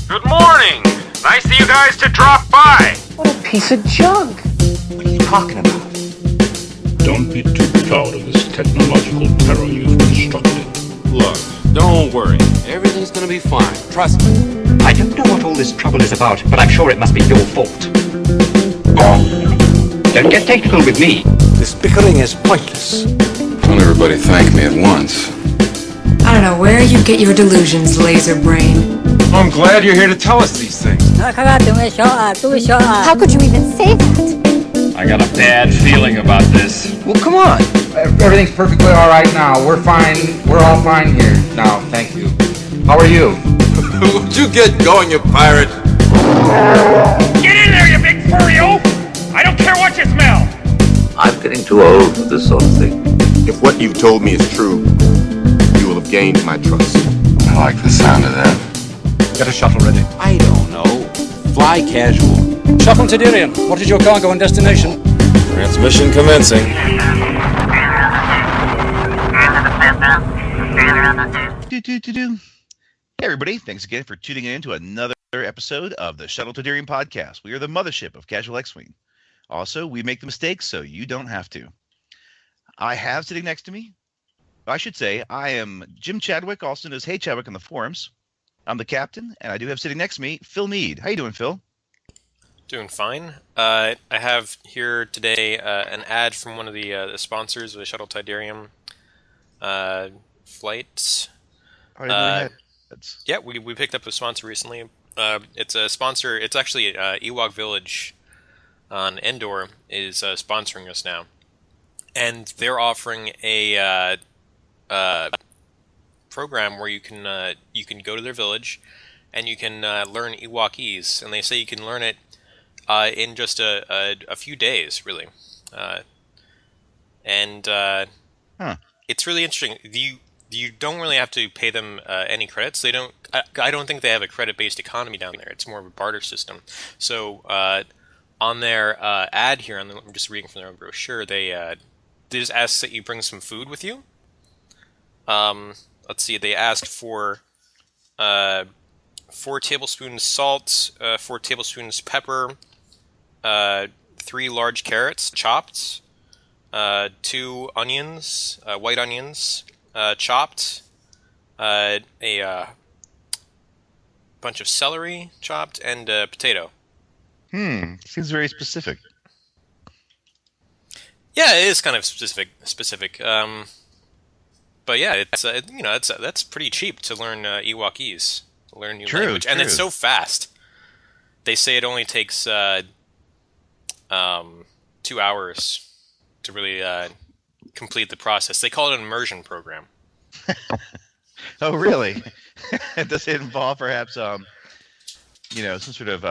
Good morning. Nice of you guys to drop by. What a piece of junk. What are you talking about? Don't be too proud of this technological terror you've constructed. Look, don't worry. Everything's gonna be fine. Trust me. I don't know what all this trouble is about, but I'm sure it must be your fault. Don't get technical with me. This bickering is pointless. Don't everybody thank me at once. I don't know where you get your delusions, laser brain. I'm glad you're here to tell us these things. How could you even say that? I got a bad feeling about this. Well, come on. Everything's perfectly all right now. We're fine. We're all fine here now. Thank you. How are you? Would you get going, you pirate? Get in there, you big furry-o! I don't care what you smell! I'm getting too old for this sort of thing. If what you've told me is true, you will have gained my trust. I like the sound of that. Get a shuttle ready. I don't know. Fly casual. Shuttle Tydirium, what is your cargo and destination? Transmission commencing. Hey everybody, thanks again for tuning in to another episode of the Shuttle Tydirium Podcast. We are the mothership of Casual X-Wing. Also, we make the mistakes so you don't have to. I have sitting next to me, I should say, I am Jim Chadwick, also known as Hey Chadwick on the forums. I'm the captain, and I do have sitting next to me, Phil Mead. How you doing, Phil? Doing fine. I have here today an ad from one of the sponsors of the Shuttle Tydirium flights. Yeah, we picked up a sponsor recently. It's a sponsor. It's actually Ewok Village on Endor is sponsoring us now, and they're offering a program where you can go to their village and you can learn Ewokese, and they say you can learn it in just a few days, really, It's really interesting. You don't really have to pay them any credits. They don't. I don't think they have a credit-based economy down there. It's more of a barter system. So on their ad here, I'm just reading from their own brochure. They just ask that you bring some food with you. Let's see. They asked for 4 tablespoons salt, 4 tablespoons pepper, 3 large carrots chopped, 2 onions, white onions. Chopped, a bunch of celery chopped, and a potato. Seems very specific. Yeah, it is kind of specific. But yeah, it's that's pretty cheap to learn Ewokese, learn new language, and it's so fast. They say it only takes 2 hours to really complete the process. They call it an immersion program. Oh, really? Does it involve perhaps some sort of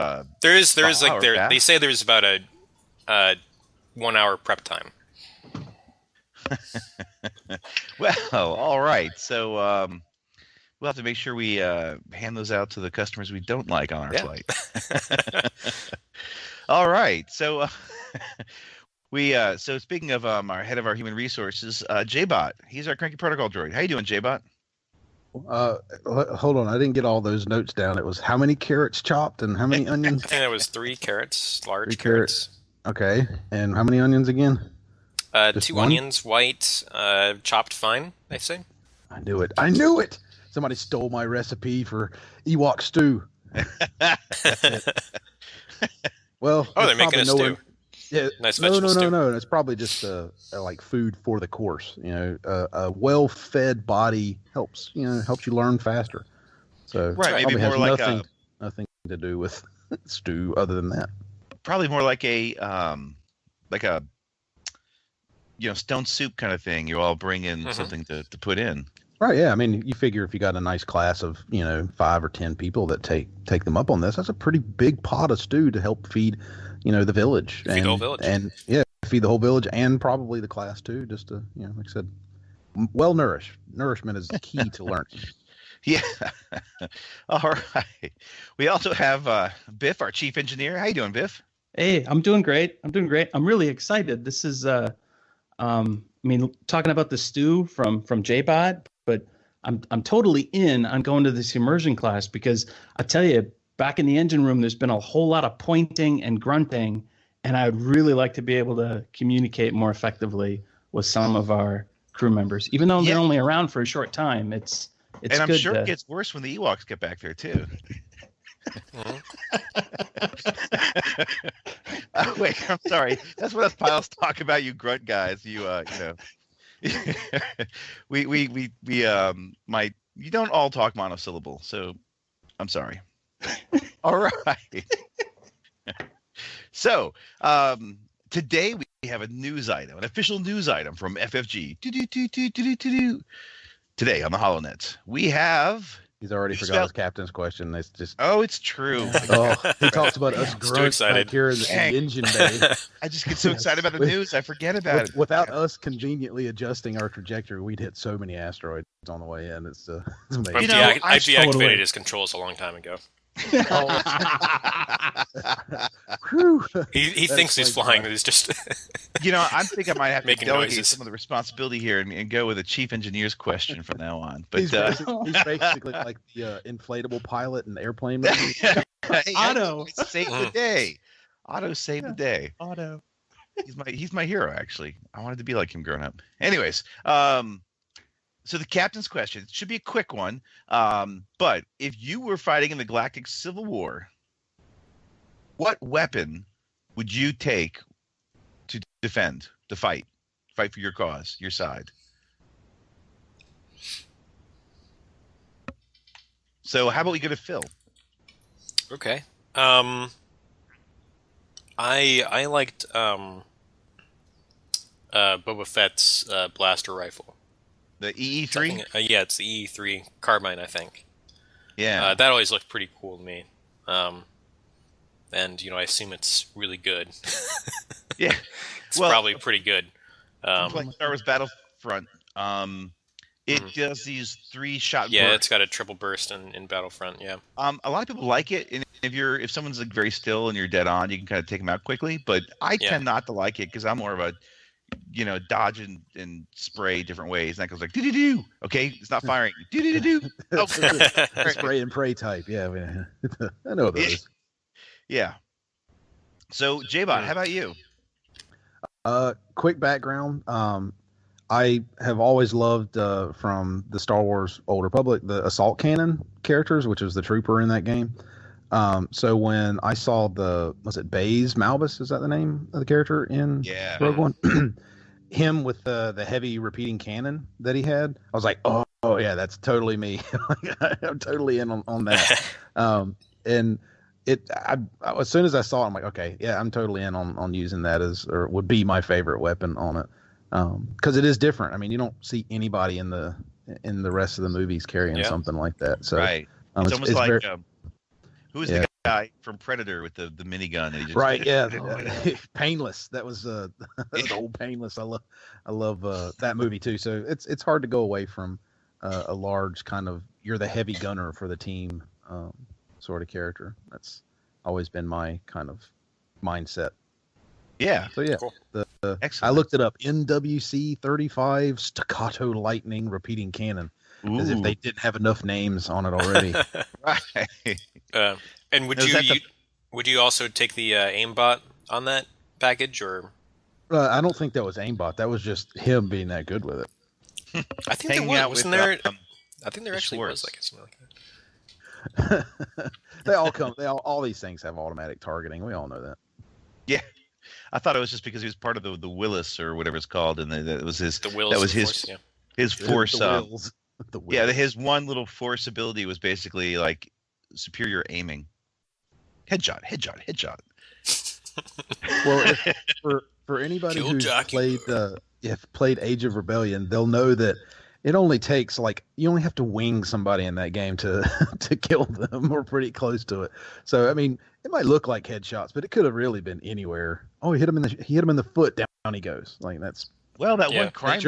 there is like they say there's about a 1 hour prep time. Well, all right. So we'll have to make sure we hand those out to the customers we don't like on our flight. All right. So so speaking of our head of our human resources, J-Bot, he's our cranky protocol droid. How you doing, J-Bot? Hold on, I didn't get all those notes down. It was how many carrots chopped and how many onions? I think it was 3 carrots, large carrots. Okay, and how many onions again? 2 onions, white, chopped fine, they say. I knew it! Somebody stole my recipe for Ewok stew. Well, they're making a stew. Yeah, nice vegetable stew. No. It's probably just like food for the course. A well-fed body helps you learn faster. So right, maybe more has like nothing to do with stew other than that. Probably more like a stone soup kind of thing. You all bring in something to put in. Right. Yeah. I mean, you figure if you got a nice class of 5 or 10 people that take them up on this, that's a pretty big pot of stew to help feed the village. Feed the whole village. And feed the whole village and probably the class too, just to, like I said, nourishment is the key to learning. Yeah. All right. We also have Biff, our chief engineer. How you doing, Biff? Hey, I'm doing great. I'm really excited. This is, talking about the stew from J-Bod, but I'm totally in on going to this immersion class because I tell you, back in the engine room, there's been a whole lot of pointing and grunting, and I would really like to be able to communicate more effectively with some of our crew members, even though they're only around for a short time. It's and I'm good sure it gets worse when the Ewoks get back there too. Oh, wait, I'm sorry. That's what us pilots talk about. You grunt guys. You know, you don't all talk monosyllable. So I'm sorry. All right. So today we have a news item, an official news item from FFG. Today on the HoloNet, we have. He's already forgot his captain's question. It's just. Oh, it's true. He talks about us grunts back here in the engine bay. I just get so excited about the news, I forget about it. Without us conveniently adjusting our trajectory, we'd hit so many asteroids on the way in. It's amazing. I deactivated his controls a long time ago. He thinks he's flying, but he's just. I think I might have to delegate noises. some of the responsibility here and go with a chief engineer's question from now on. But he's basically like the inflatable pilot in airplane movies. Otto saved the day. Otto saved the day. Otto. He's my hero, actually. I wanted to be like him growing up. Anyways, so the captain's question, it should be a quick one. But if you were fighting in the Galactic Civil War, what weapon would you take to defend, to fight for your cause, your side? So how about we go to Phil? Okay. I liked Boba Fett's blaster rifle. The EE3? Yeah, it's the EE3 carbine, I think. Yeah. That always looked pretty cool to me. And, I assume it's really good. Yeah. It's probably pretty good. Like Star Wars Battlefront, it does these 3-shot Yeah, bursts. it's got a triple burst in Battlefront, yeah. A lot of people like it, and if someone's like very still and you're dead on, you can kind of take them out quickly. But I tend not to like it because I'm more of a, dodge and spray different ways. And that goes like doo-doo-doo. Okay, it's not firing. Doo-doo-doo-doo. Oh, spray and pray type. Yeah, I know those. Yeah. So J-Bot, how about you? Quick background. I have always loved from the Star Wars Old Republic the assault cannon characters, which was the trooper in that game. So when I saw was it Baze Malbus? Is that the name of the character in Rogue One? Him with the heavy repeating cannon that he had, I was like, oh yeah, that's totally me. I'm totally in on that. And as soon as I saw it, I'm like, okay, yeah, I'm totally in on using that or would be my favorite weapon on it. Because it is different. I mean, you don't see anybody in the rest of the movies carrying something like that. So right, it's almost like very, who's the guy from Predator with the minigun? That he just right, yeah, Painless. That was the old Painless. I love that movie too. So it's hard to go away from a large kind of you're the heavy gunner for the team sort of character. That's always been my kind of mindset. Yeah. So yeah, cool. I looked it up. NWC 35 staccato lightning repeating cannon, as if they didn't have enough names on it already. Right. And would you also take the aimbot on that package, or? I don't think that was aimbot. That was just him being that good with it. I think there was. Wasn't there? I think there actually was like something like that. They all these things have automatic targeting. We all know that. Yeah. I thought it was just because he was part of the Willis or whatever it's called, and that was his. The Wills. That was his. Force, yeah. His force. The Wills. Yeah, his one little force ability was basically like superior aiming. Headshot. Well, for anybody who's played Age of Rebellion, they'll know that it only takes you only have to wing somebody in that game to kill them, or pretty close to it. So I mean, it might look like headshots, but it could have really been anywhere. Oh, he hit him in the foot. Down he goes. That's one crime.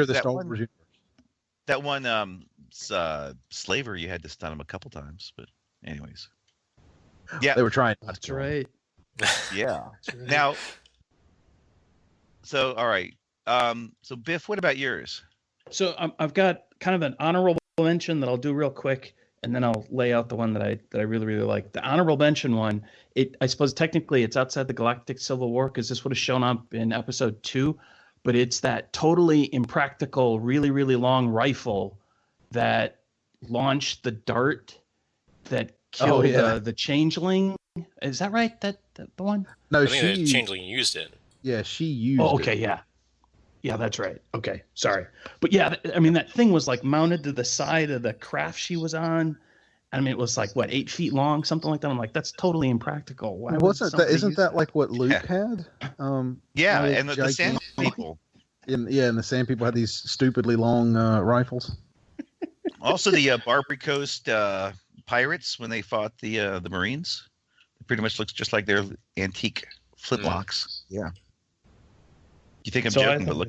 That one slaver, you had to stun him a couple times, but anyways. Yeah, they were trying. That's right. Yeah. Right. Now, so all right. So Biff, what about yours? So I've got kind of an honorable mention that I'll do real quick. and then I'll lay out the one that I really, really like. The honorable mention one, I suppose technically it's outside the Galactic Civil War because this would have shown up in episode 2, but it's that totally impractical, really, really long rifle that launched the dart that killed the changeling. Is that right? That the one? No, I think the changeling used it. Yeah, she used it. Okay, yeah. Yeah, that's right. Okay, sorry. But yeah, I mean, that thing was like mounted to the side of the craft she was on. I mean, it was like, what, 8 feet long, something like that. I'm like, that's totally impractical. Why isn't that like what Luke had? Yeah, and the Sand People. And the Sand People had these stupidly long rifles. Also, the Barbary Coast pirates, when they fought the Marines, it pretty much looks just like their antique flintlocks. Yeah. You think I'm joking, but look.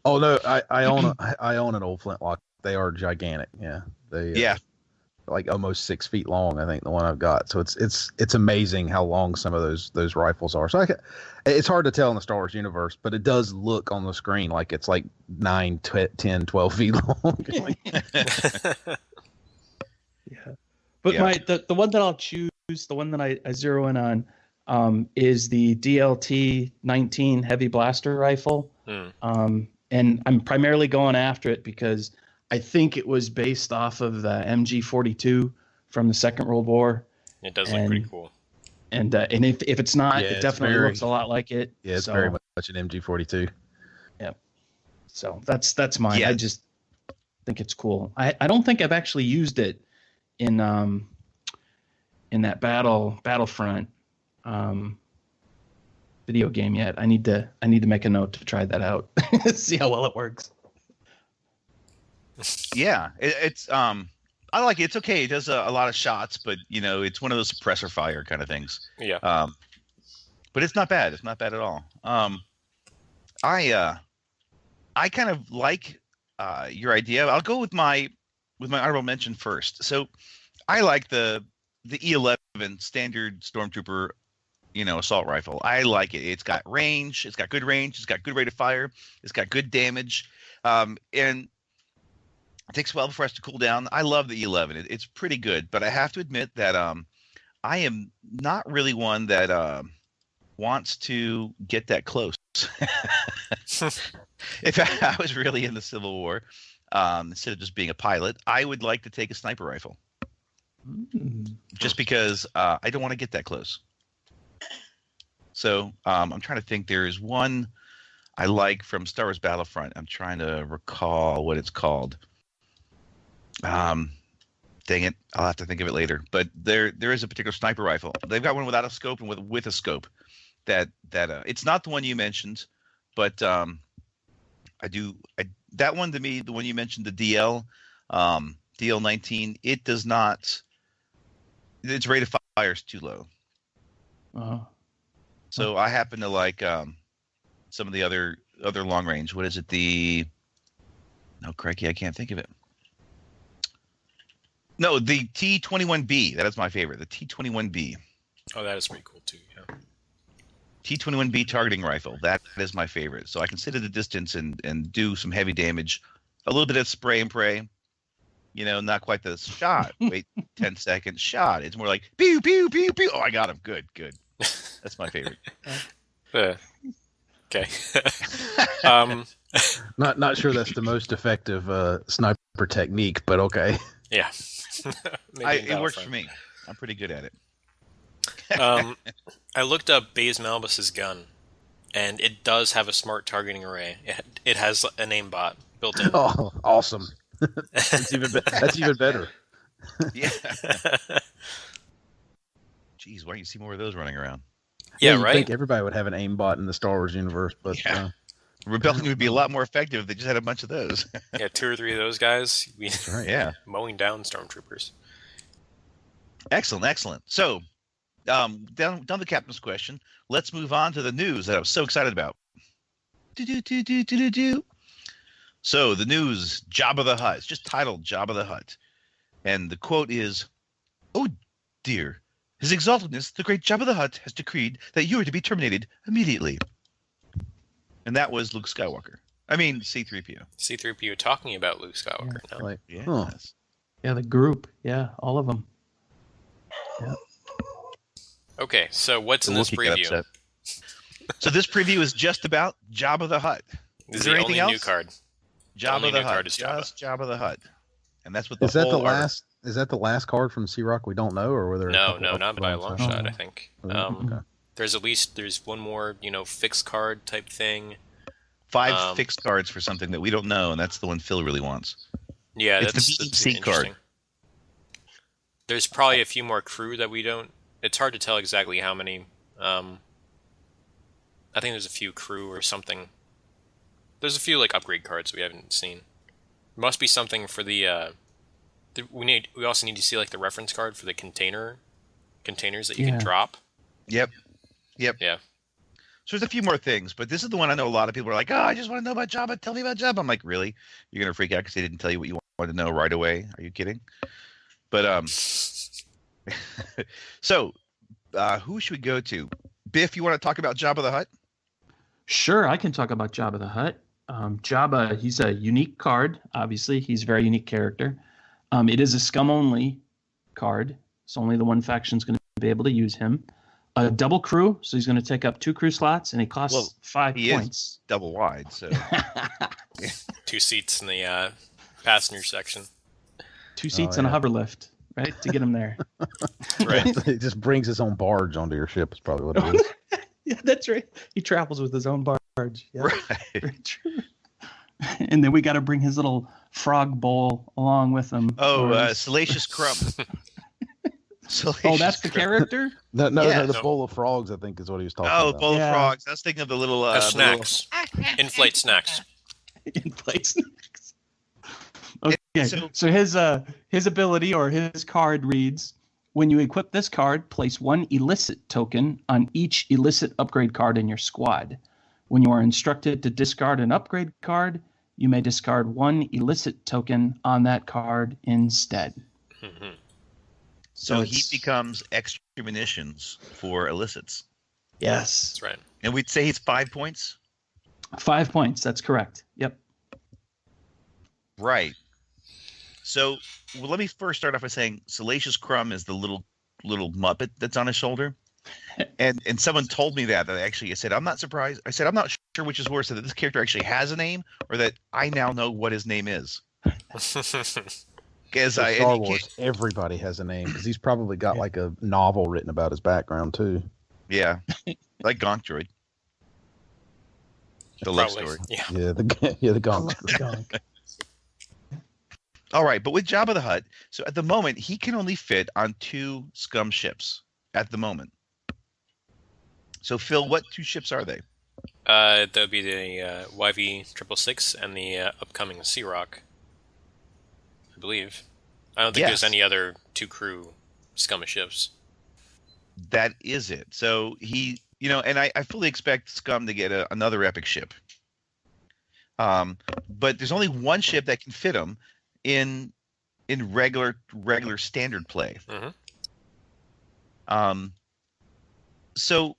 Oh no, I own an old flintlock. They are gigantic. Yeah, like almost 6 feet long. I think the one I've got. So it's amazing how long some of those rifles are. So it's hard to tell in the Star Wars universe, but it does look on the screen like it's like 9, 10, 12 feet long. Yeah, but the one that I'll choose, the one that I zero in on. Is the DLT 19 heavy blaster rifle. And I'm primarily going after it because I think it was based off of the MG 42 from the Second World War. It does look pretty cool. And if it's not, it definitely looks a lot like it. Yeah, it's very much an MG 42. Yeah. So that's mine. Yeah. I just think it's cool. I don't think I've actually used it in that Battlefront video game yet. I need to make a note to try that out. See how well it works. Yeah, it's I like it. It's okay. It does a lot of shots, but it's one of those suppressor fire kind of things. Yeah. But it's not bad. It's not bad at all. I kind of like your idea. I'll go with my honorable mention first. So I like the E11 standard Stormtrooper assault rifle. I like it. It's got range. It's got good range. It's got good rate of fire. It's got good damage. And it takes a while for us to cool down. I love the E11. It's pretty good, but I have to admit that I am not really one that wants to get that close. If I was really in the Civil War, instead of just being a pilot, I would like to take a sniper rifle. Just because I don't want to get that close. So I'm trying to think. There's one I like from Star Wars Battlefront. I'm trying to recall what it's called. Dang it, I'll have to think of it later. But there is a particular sniper rifle. They've got one without a scope and with a scope. That it's not the one you mentioned, but that one to me, the one you mentioned, the DL19, it does not. Its rate of fire is too low. So I happen to like some of the other long range. What is it? Crikey, I can't think of it. No, the T-21B. That is my favorite. The T-21B. Oh, that is pretty cool too. Yeah. T-21B targeting rifle. That is my favorite. So I can sit at a distance and do some heavy damage. A little bit of spray and pray. Not quite the shot. Wait 10 seconds. Shot. It's more like pew pew pew pew. Oh, I got him. Good. That's my favorite. Okay. Not sure that's the most effective sniper technique, but okay. Yeah. It works for me. I'm pretty good at it. I looked up Baze Malbus's gun, and it does have a smart targeting array. It has an aimbot built in. Oh, awesome. That's even better. Yeah. Jeez, why don't you see more of those running around? Yeah, right. I think everybody would have an aimbot in the Star Wars universe, but Rebellion would be a lot more effective if they just had a bunch of those. Yeah, 2 or 3 of those guys. That's right. Yeah, mowing down stormtroopers. Excellent. So, down the captain's question. Let's move on to the news that I was so excited about. So the news: Jabba the Hutt. It's just titled Jabba the Hutt, and the quote is, "Oh dear, His Exaltedness, the great Jabba the Hutt, has decreed that you are to be terminated immediately." And that was Luke Skywalker. I mean, C-3PO. C-3PO talking about Luke Skywalker. Yeah, now. like, yes. Huh. Yeah, the group. Yeah, all of them. Yeah. Okay, so what's in this preview? So this preview is just about Jabba the Hutt. Is there anything else? New card. Jabba the Hutt. Just Jabba the Hutt. And that's what the whole last. Is that the last card from Sea-Rock we don't know, or were there? No, not by a long shot. I think. Okay. There's one more, fixed card type thing. 5 fixed cards for something that we don't know, and that's the one Phil really wants. Yeah, it's that's the BBC card. There's probably a few more crew that we don't. It's hard to tell exactly how many. I think there's a few crew or something. There's a few upgrade cards we haven't seen. Must be something for the. We also need to see the reference card for the containers that you can drop. Yep. Yeah. So there's a few more things, but this is the one I know a lot of people are like, I just want to know about Jabba. Tell me about Jabba. I'm like, really? You're going to freak out because they didn't tell you what you wanted to know right away? Are you kidding? But, so, who should we go to? Biff, you want to talk about Jabba the Hutt? Sure, I can talk about Jabba the Hutt. Jabba, he's a unique card, obviously. He's a very unique character. It is a scum-only card, so only the one faction's going to be able to use him. A double crew, so he's going to take up 2 crew slots, and it costs 5 points. Is double wide, so 2 seats in the passenger section. 2 seats and a hover lift, right, to get him there. Right. It just brings his own barge onto your ship. Is probably what it is. Yeah, that's right. He travels with his own barge. Yeah. Right. Very true. And then we got to bring his little frog bowl along with him. Oh, Salacious Crumb. That's the character? No, the bowl of frogs, I think, is what he was talking about. Oh, bowl of frogs. I was thinking of the little... snacks. Inflate snacks. Inflate snacks. Okay, so his ability or his card reads, when you equip this card, place 1 illicit token on each illicit upgrade card in your squad. When you are instructed to discard an upgrade card, you may discard 1 illicit token on that card instead. Mm-hmm. So he becomes extra munitions for illicits. Yes. That's right. And we'd say he's 5 points? 5 points, that's correct. Yep. Right. So let me first start off by saying Salacious Crumb is the little Muppet that's on his shoulder. And someone told me that I said, I'm not surprised. I said, I'm not sure which is worse, that this character actually has a name or that I now know what his name is. Because Star Wars, everybody has a name because he's probably got a novel written about his background too. Yeah, like Gonk Droid. The love story. Yeah, the Gonk Droid. All right, but with Jabba the Hutt, so at the moment he can only fit on 2 scum ships at the moment. So Phil, what 2 ships are they? That would be the YV-666 and the upcoming Sea-Rock, I believe. I don't think there's any other 2 crew scum ships. That is it. So he, and I fully expect Scum to get another epic ship. But there's only 1 ship that can fit him in regular standard play. Mm-hmm. So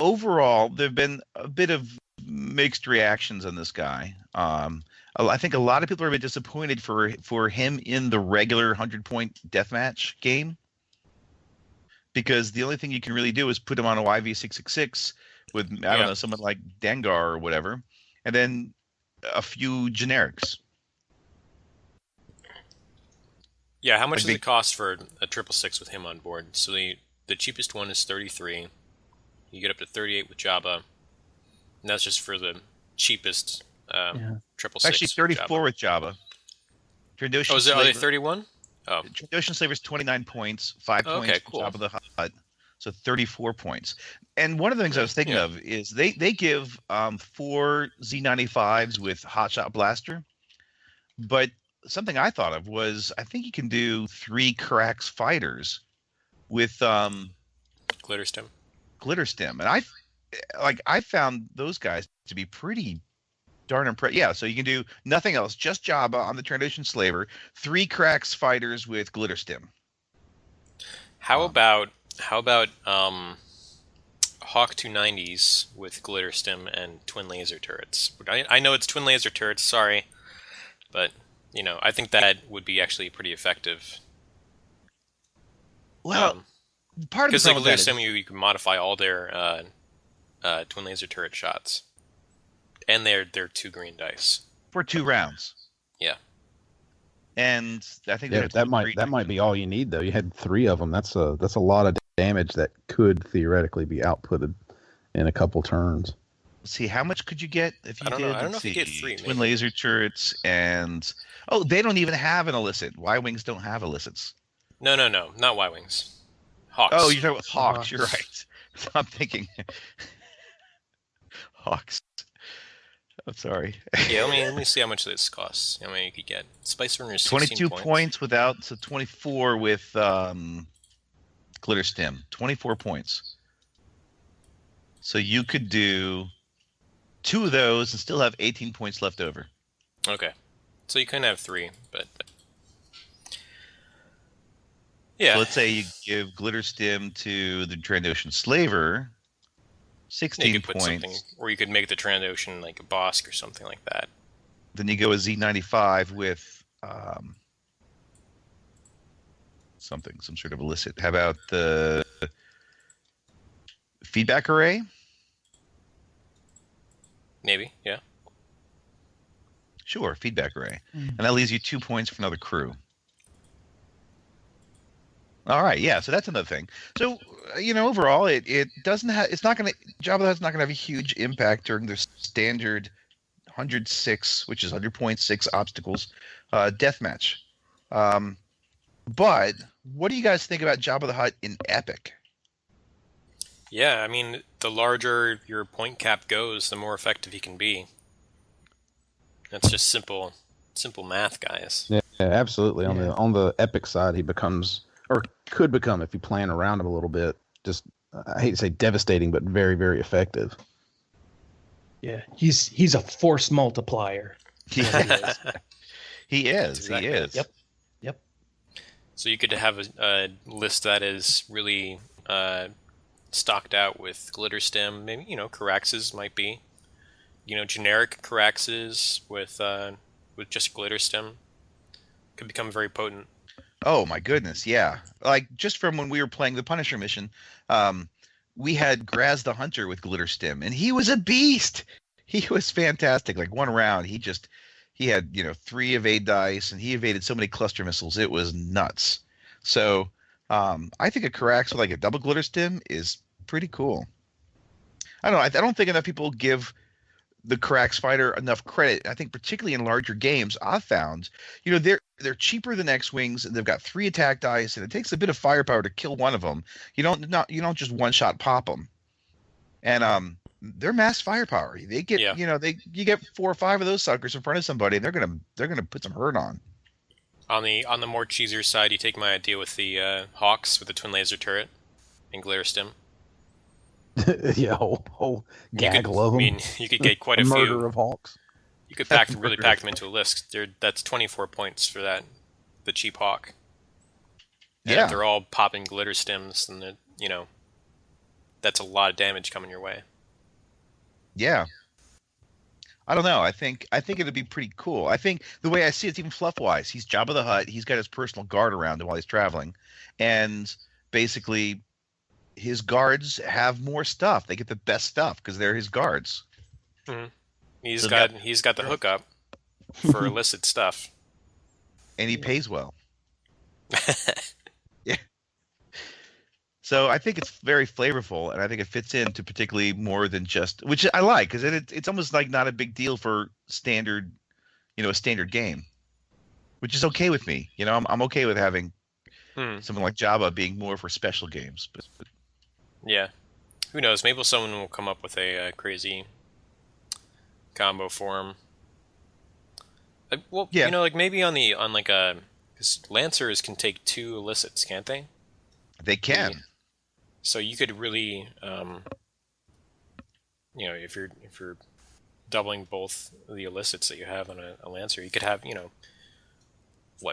overall, there've been a bit of mixed reactions on this guy. I think a lot of people are a bit disappointed for him in the regular 100-point deathmatch game, because the only thing you can really do is put him on a YV-666 with I don't know, someone like Dengar or whatever, and then a few generics. Yeah, how much does it cost for a 666 with him on board? So the cheapest one is 33. You get up to 38 with Jabba, and that's just for the cheapest 666. Actually, 34 with Jabba. Trandoshan are they 31? Oh. Trandoshan Slaver is 29 points, 5 points for cool. Jabba the Hutt, so 34 points. And one of the things I was thinking of is they give 4 Z95s with Hotshot Blaster, but something I thought of was I think you can do 3 Carax fighters with Glitter Stem. And I found those guys to be pretty darn impressive. Yeah, so you can do nothing else, just Jabba on the Trandoshan Slaver, 3 Carax fighters with Glitter Stem. How about Hawk 290s with Glitter Stem and twin laser turrets? I know it's twin laser turrets, sorry, but I think that would be actually pretty effective. Well, part of the because problem with that some of you can modify all their twin laser turret shots, and they're 2 green dice for 2 rounds. Yeah, and I think that might be all you need though. You had 3 of them. That's a lot of damage that could theoretically be outputted in a couple turns. Let's see, how much could you get if you did? I don't know if you get 3. Twin laser turrets and they don't even have an illicit. Y-wings don't have illicits. No, not Y-wings. Hawks. Oh, you're talking about Hawks. You're right. I'm thinking Hawks. I'm sorry. Yeah, let me see how much this costs. How many you could get? Spice Runners 22 points without, so 24 with glitter stem. 24 points. So you could do 2 of those and still have 18 points left over. Okay. So you couldn't have 3, but yeah. So let's say you give glitter stem to the Trandoshan slaver. 16 points. Or you could make the Trandoshan like a Bosk or something like that. Then you go a Z95 with some sort of illicit. How about the feedback array? Maybe, yeah. Sure, feedback array. And that leaves you 2 points for another crew. All right, yeah, so that's another thing. So, overall, it doesn't have, it's not going to, Jabba the Hutt's not going to have a huge impact during their standard 106, which is 100.6 obstacles, deathmatch. But what do you guys think about Jabba the Hutt in Epic? Yeah, I mean, the larger your point cap goes, the more effective he can be. That's just simple math, guys. Yeah, absolutely. On the Epic side, he becomes, or could become, if you plan around him a little bit, just, I hate to say devastating, but very, very effective. Yeah, he's a force multiplier. He is. Yep. So you could have a list that is really stocked out with glitter stem. Maybe Caraxes might be. Generic Caraxes with just glitter stem could become very potent. Oh my goodness, yeah. Like just from when we were playing the Punisher mission, we had Graz the Hunter with glitter stem, and he was a beast. He was fantastic. Like one round, he had 3 evade dice, and he evaded so many cluster missiles. It was nuts. So I think a Carax with like a double glitter stem is pretty cool. I don't know. I don't think enough people give the Carax fighter enough credit. I think particularly in larger games, I've found, they're cheaper than X-Wings, and they've got 3 attack dice, and it takes a bit of firepower to kill one of them. You don't just one-shot pop them. And they're mass firepower. They get you get 4 or 5 of those suckers in front of somebody, and they're gonna put some hurt on. On the more cheesier side, you take my idea with the Hawks with the twin laser turret and glitter stem. Yeah, whole gaggle of them. I mean, you could get quite a few. Murder of Hawks. You could pack them into a list. That's 24 points for that, the cheap Hawk. And if they're all popping glitter stems, then that's a lot of damage coming your way. Yeah. I don't know. I think it'd be pretty cool. I think the way I see it's even fluff-wise. He's Jabba the Hutt. He's got his personal guard around him while he's traveling, and basically, his guards have more stuff. They get the best stuff because they're his guards. Mm-hmm. He's got the hookup for illicit stuff, and he pays well. Yeah. So I think it's very flavorful, and I think it fits into particularly more than just, which I like, because it's almost like not a big deal for standard, a standard game, which is okay with me. I'm okay with having something like Jabba being more for special games. But yeah, who knows? Maybe someone will come up with a crazy combo for him. Maybe because Lancers can take 2 illicits, can't they? They can. Yeah. So you could really, if you're doubling both the illicits that you have on a Lancer, you could have,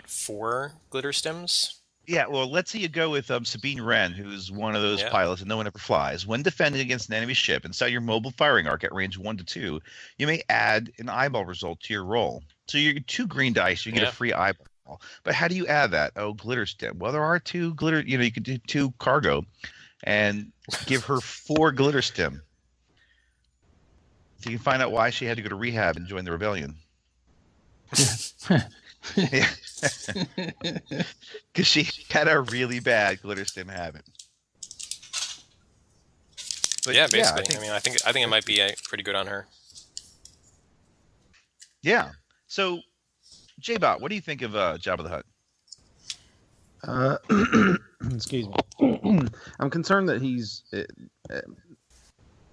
4 glitter stems Yeah, well, let's say you go with Sabine Wren, who's one of those pilots and no one ever flies. When defending against an enemy ship inside your mobile firing arc at range 1 to 2, you may add an eyeball result to your roll. So you get 2 green dice, you get a free eyeball. But how do you add that? Oh, glitter stem. Well, there are 2 glitter. You could do 2 cargo, and give her 4 glitter stem. So you can find out why she had to go to rehab and join the rebellion. Yeah, because she had a really bad glitter stem habit. But yeah, basically. I think it might be pretty good on her. Yeah. So, J-Bot, what do you think of Jabba the Hutt? Excuse me. I'm concerned that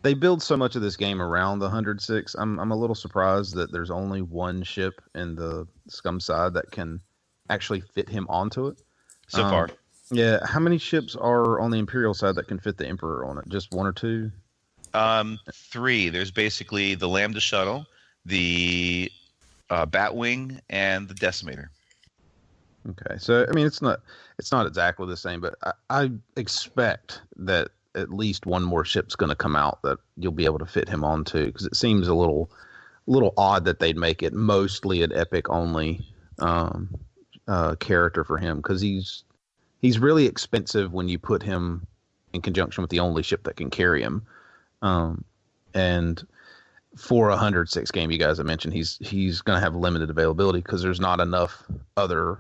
they build so much of this game around the 106. I'm a little surprised that there's only one ship in the Scum side that can actually fit him onto it. So far. Yeah. How many ships are on the Imperial side that can fit the Emperor on it? Just 1 or 2? 3. There's basically the Lambda Shuttle, the Batwing, and the Decimator. Okay. So, I mean, it's not exactly the same, but I expect that at least one more ship's going to come out that you'll be able to fit him onto, because it seems a little odd that they'd make it mostly an epic only character for him, because he's really expensive when you put him in conjunction with the only ship that can carry him. And for a 106 game, you guys have mentioned he's going to have limited availability because there's not enough other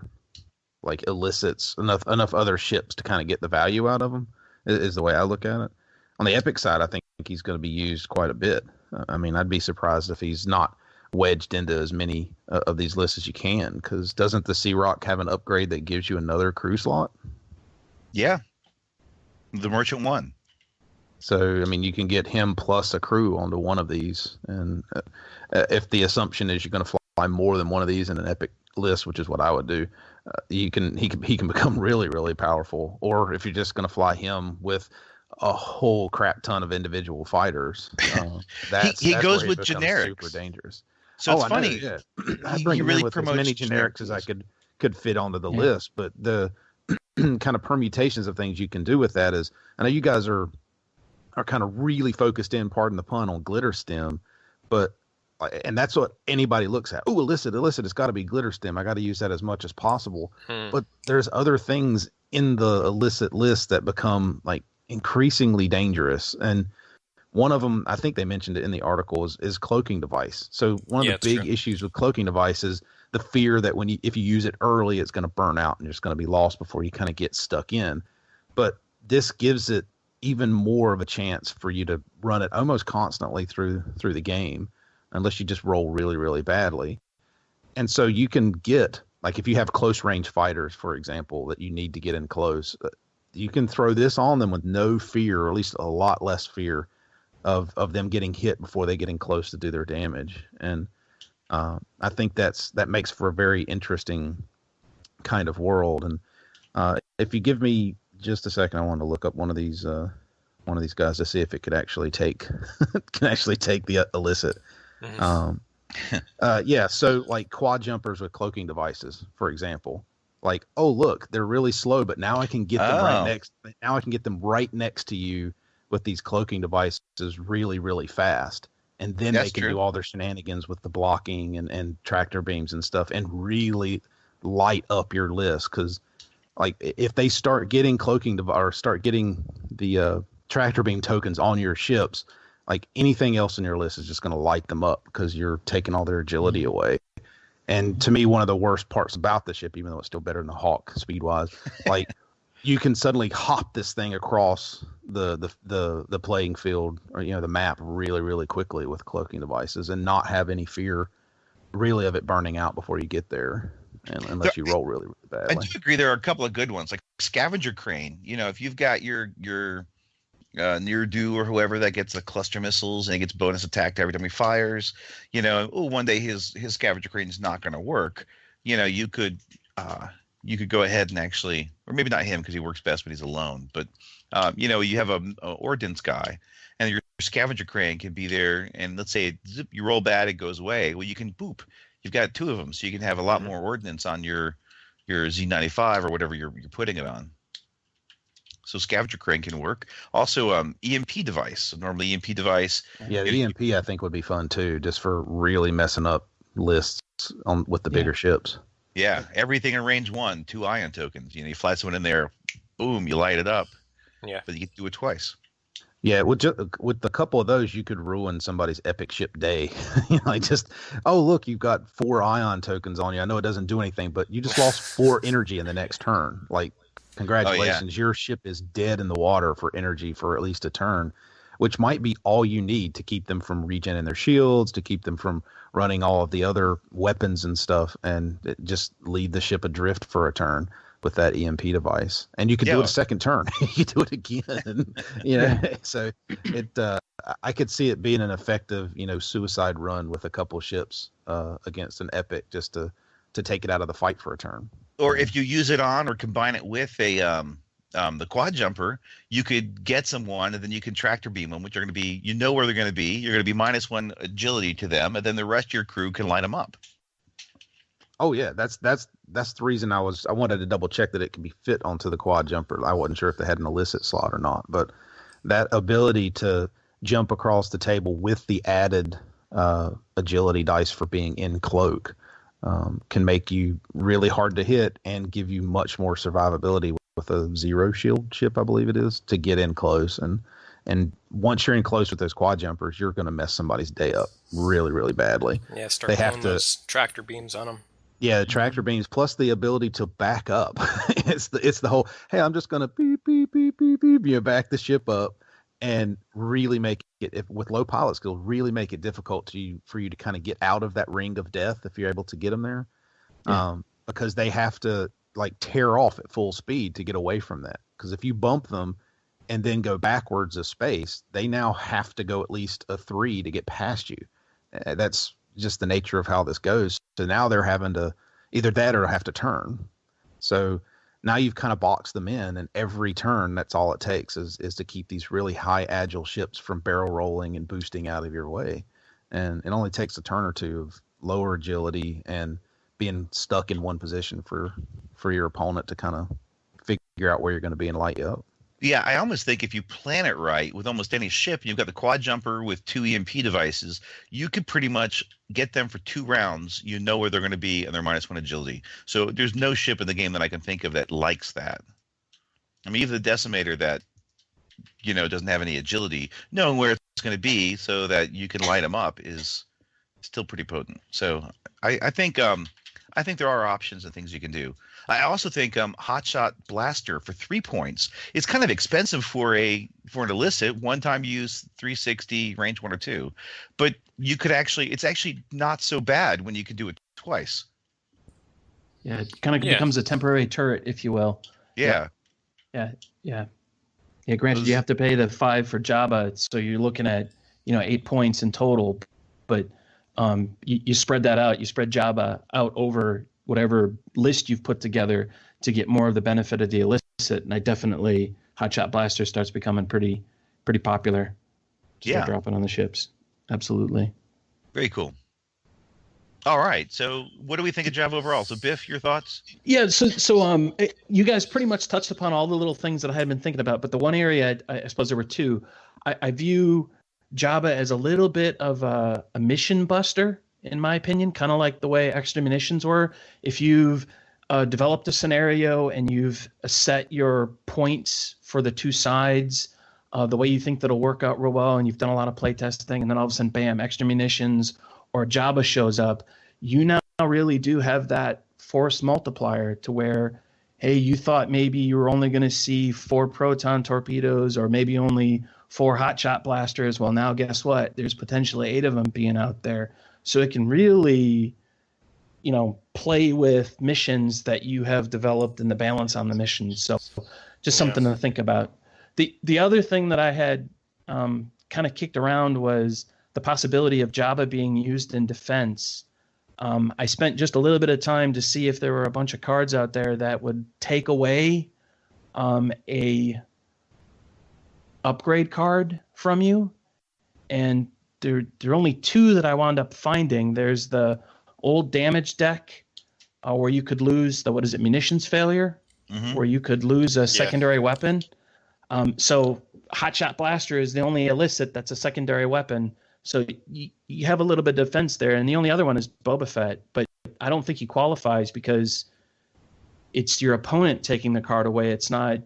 like elicits, enough other ships to kind of get the value out of him. Is the way I look at it. On the epic side, I think he's going to be used quite a bit. I mean, I'd be surprised if he's not wedged into as many of these lists as you can, because doesn't the Sea Rock have an upgrade that gives you another crew slot? Yeah. The Merchant 1. So, I mean, you can get him plus a crew onto one of these. And if the assumption is you're going to fly more than one of these in an epic list, which is what I would do, he can become really, really powerful. Or if you're just going to fly him with a whole crap ton of individual fighters, that's goes with generics. Super dangerous. So it's funny. I bring him really with as many generics as I could fit onto the list, but the kind of permutations of things you can do with that is, I know you guys are kind of really focused in, pardon the pun, on glitter stem, and that's what anybody looks at. Oh, illicit, it's got to be glitter stem. I got to use that as much as possible. But there's other things in the illicit list that become like increasingly dangerous. And one of them, I think they mentioned it in the article, is cloaking device. So one of the big issues with cloaking device is the fear that if you use it early, it's going to burn out and it's going to be lost before you kind of get stuck in. But this gives it even more of a chance for you to run it almost constantly through the game, unless you just roll really, really badly. And so you can get, like if you have close range fighters, for example, that you need to get in close, you can throw this on them with no fear, or at least a lot less fear of them getting hit before they get in close to do their damage. And I think that makes for a very interesting kind of world. And if you give me just a second, I want to look up one of these guys to see if it could actually take the illicit. So like quad jumpers with cloaking devices, for example, like, oh look, they're really slow, but now I can get them right next to you with these cloaking devices really, really fast. And then they can do all their shenanigans with the blocking and tractor beams and stuff and really light up your list. Cause like if they start getting start getting the tractor beam tokens on your ships, like anything else in your list is just going to light them up because you're taking all their agility away. And to me, one of the worst parts about the ship, even though it's still better than the Hawk speed wise, like you can suddenly hop this thing across the playing field, or the map really, really quickly with cloaking devices and not have any fear really of it burning out before you get there, unless you roll really, really badly. I do agree there are a couple of good ones, like Scavenger Crane. If you've got your near-do or whoever that gets the cluster missiles and he gets bonus attack every time he fires, one day his Scavenger Crane is not going to work. You could go ahead and actually, or maybe not him because he works best when he's alone, but you have a ordnance guy and your Scavenger Crane can be there, and let's say you roll bad, it goes away. Well, you can boop. You've got 2 of them, so you can have a lot more ordnance on your your Z95 or whatever you're putting it on. So scavenger crane can work. Also, EMP device. So normally EMP device. Yeah, the EMP I think would be fun too, just for really messing up lists with the bigger ships. Yeah, everything in range 1, 2 ion tokens. You fly someone in there, boom, you light it up. Yeah, but you get to do it twice. Yeah, with a couple of those, you could ruin somebody's epic ship day. Look, you've got 4 ion tokens on you. I know it doesn't do anything, but you just lost 4 energy in the next turn. Like, congratulations, your ship is dead in the water for energy for at least a turn, which might be all you need to keep them from regenerating their shields, to keep them from running all of the other weapons and stuff, and just leave the ship adrift for a turn with that EMP device. And you could do it a second turn. You do it again. So I could see it being an effective, suicide run with a couple ships against an epic, just to take it out of the fight for a turn. Or if you use it on or combine it with the quad jumper, you could get someone and then you can tractor beam them, which are going to be, where they're going to be. You're going to be -1 agility to them, and then the rest of your crew can light them up. Oh yeah, that's the reason I wanted to double check that it could be fit onto the quad jumper. I wasn't sure if they had an illicit slot or not, but that ability to jump across the table with the added agility dice for being in cloak can make you really hard to hit and give you much more survivability with a 0 shield ship, I believe it is, to get in close. And once you're in close with those quad jumpers, you're going to mess somebody's day up really, really badly. Yeah, start pulling those tractor beams on them. Yeah, the tractor beams plus the ability to back up. it's the whole, hey, I'm just going to beep, beep, beep, beep, beep, back the ship up and really make it, with low pilot skill, really make it difficult for you to kind of get out of that ring of death if you're able to get them there. Yeah. Because they have to tear off at full speed to get away from that. Because if you bump them and then go backwards a space, they now have to go at least a 3 to get past you. That's just the nature of how this goes. So now they're having to either that or have to turn. So now you've kind of boxed them in, and every turn, that's all it takes is to keep these really high agile ships from barrel rolling and boosting out of your way. And it only takes a turn or two of lower agility and being stuck in one position for your opponent to kind of figure out where you're going to be and light you up. Yeah, I almost think if you plan it right with almost any ship, you've got the quad jumper with 2 EMP devices, you could pretty much get them for 2 rounds. You know where they're going to be, and they're -1 agility. So there's no ship in the game that I can think of that likes that. I mean, even the Decimator that, doesn't have any agility, knowing where it's going to be so that you can light them up is still pretty potent. So I think there are options and things you can do. I also think Hotshot Blaster for 3 points is kind of expensive for an illicit, one-time use, 360, range 1 or 2. But you could it's actually not so bad when you can do it twice. Yeah, it kind of becomes a temporary turret, if you will. Yeah. Yeah. Granted, you have to pay the 5 for Jabba, so you're looking at 8 points in total. But you spread that out. You spread Jabba out over whatever list you've put together to get more of the benefit of the illicit. And I definitely, Hotshot Blaster starts becoming pretty popular. Start dropping on the ships. Absolutely. Very cool. All right. So what do we think of Jabba overall? So Biff, your thoughts? Yeah. So you guys pretty much touched upon all the little things that I had been thinking about, but the one area, I suppose there were 2. I view Jabba as a little bit of a mission buster, in my opinion, kind of like the way extra munitions were. If you've developed a scenario and you've set your points for the 2 sides the way you think that'll work out real well, and you've done a lot of play testing, and then all of a sudden, bam, extra munitions or Jabba shows up, you now really do have that force multiplier to where, hey, you thought maybe you were only going to see 4 proton torpedoes or maybe only 4 hotshot blasters. Well, now guess what? There's potentially 8 of them being out there. So it can really, play with missions that you have developed and the balance on the missions. So just something to think about. The other thing that I had kind of kicked around was the possibility of Jabba being used in defense. I spent just a little bit of time to see if there were a bunch of cards out there that would take away a upgrade card from you. And there are only 2 that I wound up finding. There's the old damage deck where you could lose the munitions failure, where you could lose a secondary weapon. So Hotshot Blaster is the only illicit that's a secondary weapon. So you have a little bit of defense there, and the only other one is Boba Fett. But I don't think he qualifies because it's your opponent taking the card away. It's not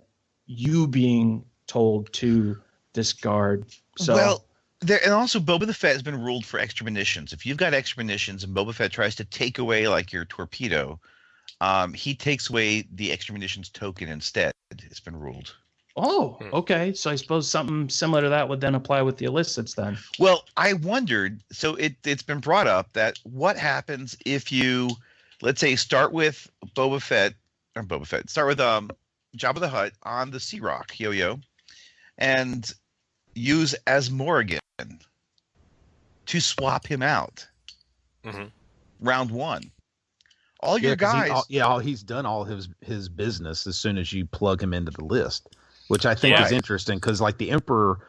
you being told to discard. So, well, and also Boba the Fett has been ruled for extra munitions. If you've got extra munitions and Boba Fett tries to take away like your torpedo, he takes away the extra munitions token instead. It's been ruled. Oh, okay. So I suppose something similar to that would then apply with the illicits then. Well, I wondered, so it's been brought up that what happens if you, let's say, start with start with Jabba the Hutt on the Sea Rock, Yo-Yo, and use as Morrigan to swap him out. Round one. All your guys. He's done all his business as soon as you plug him into the list, which I think is interesting because, like, the Emperor,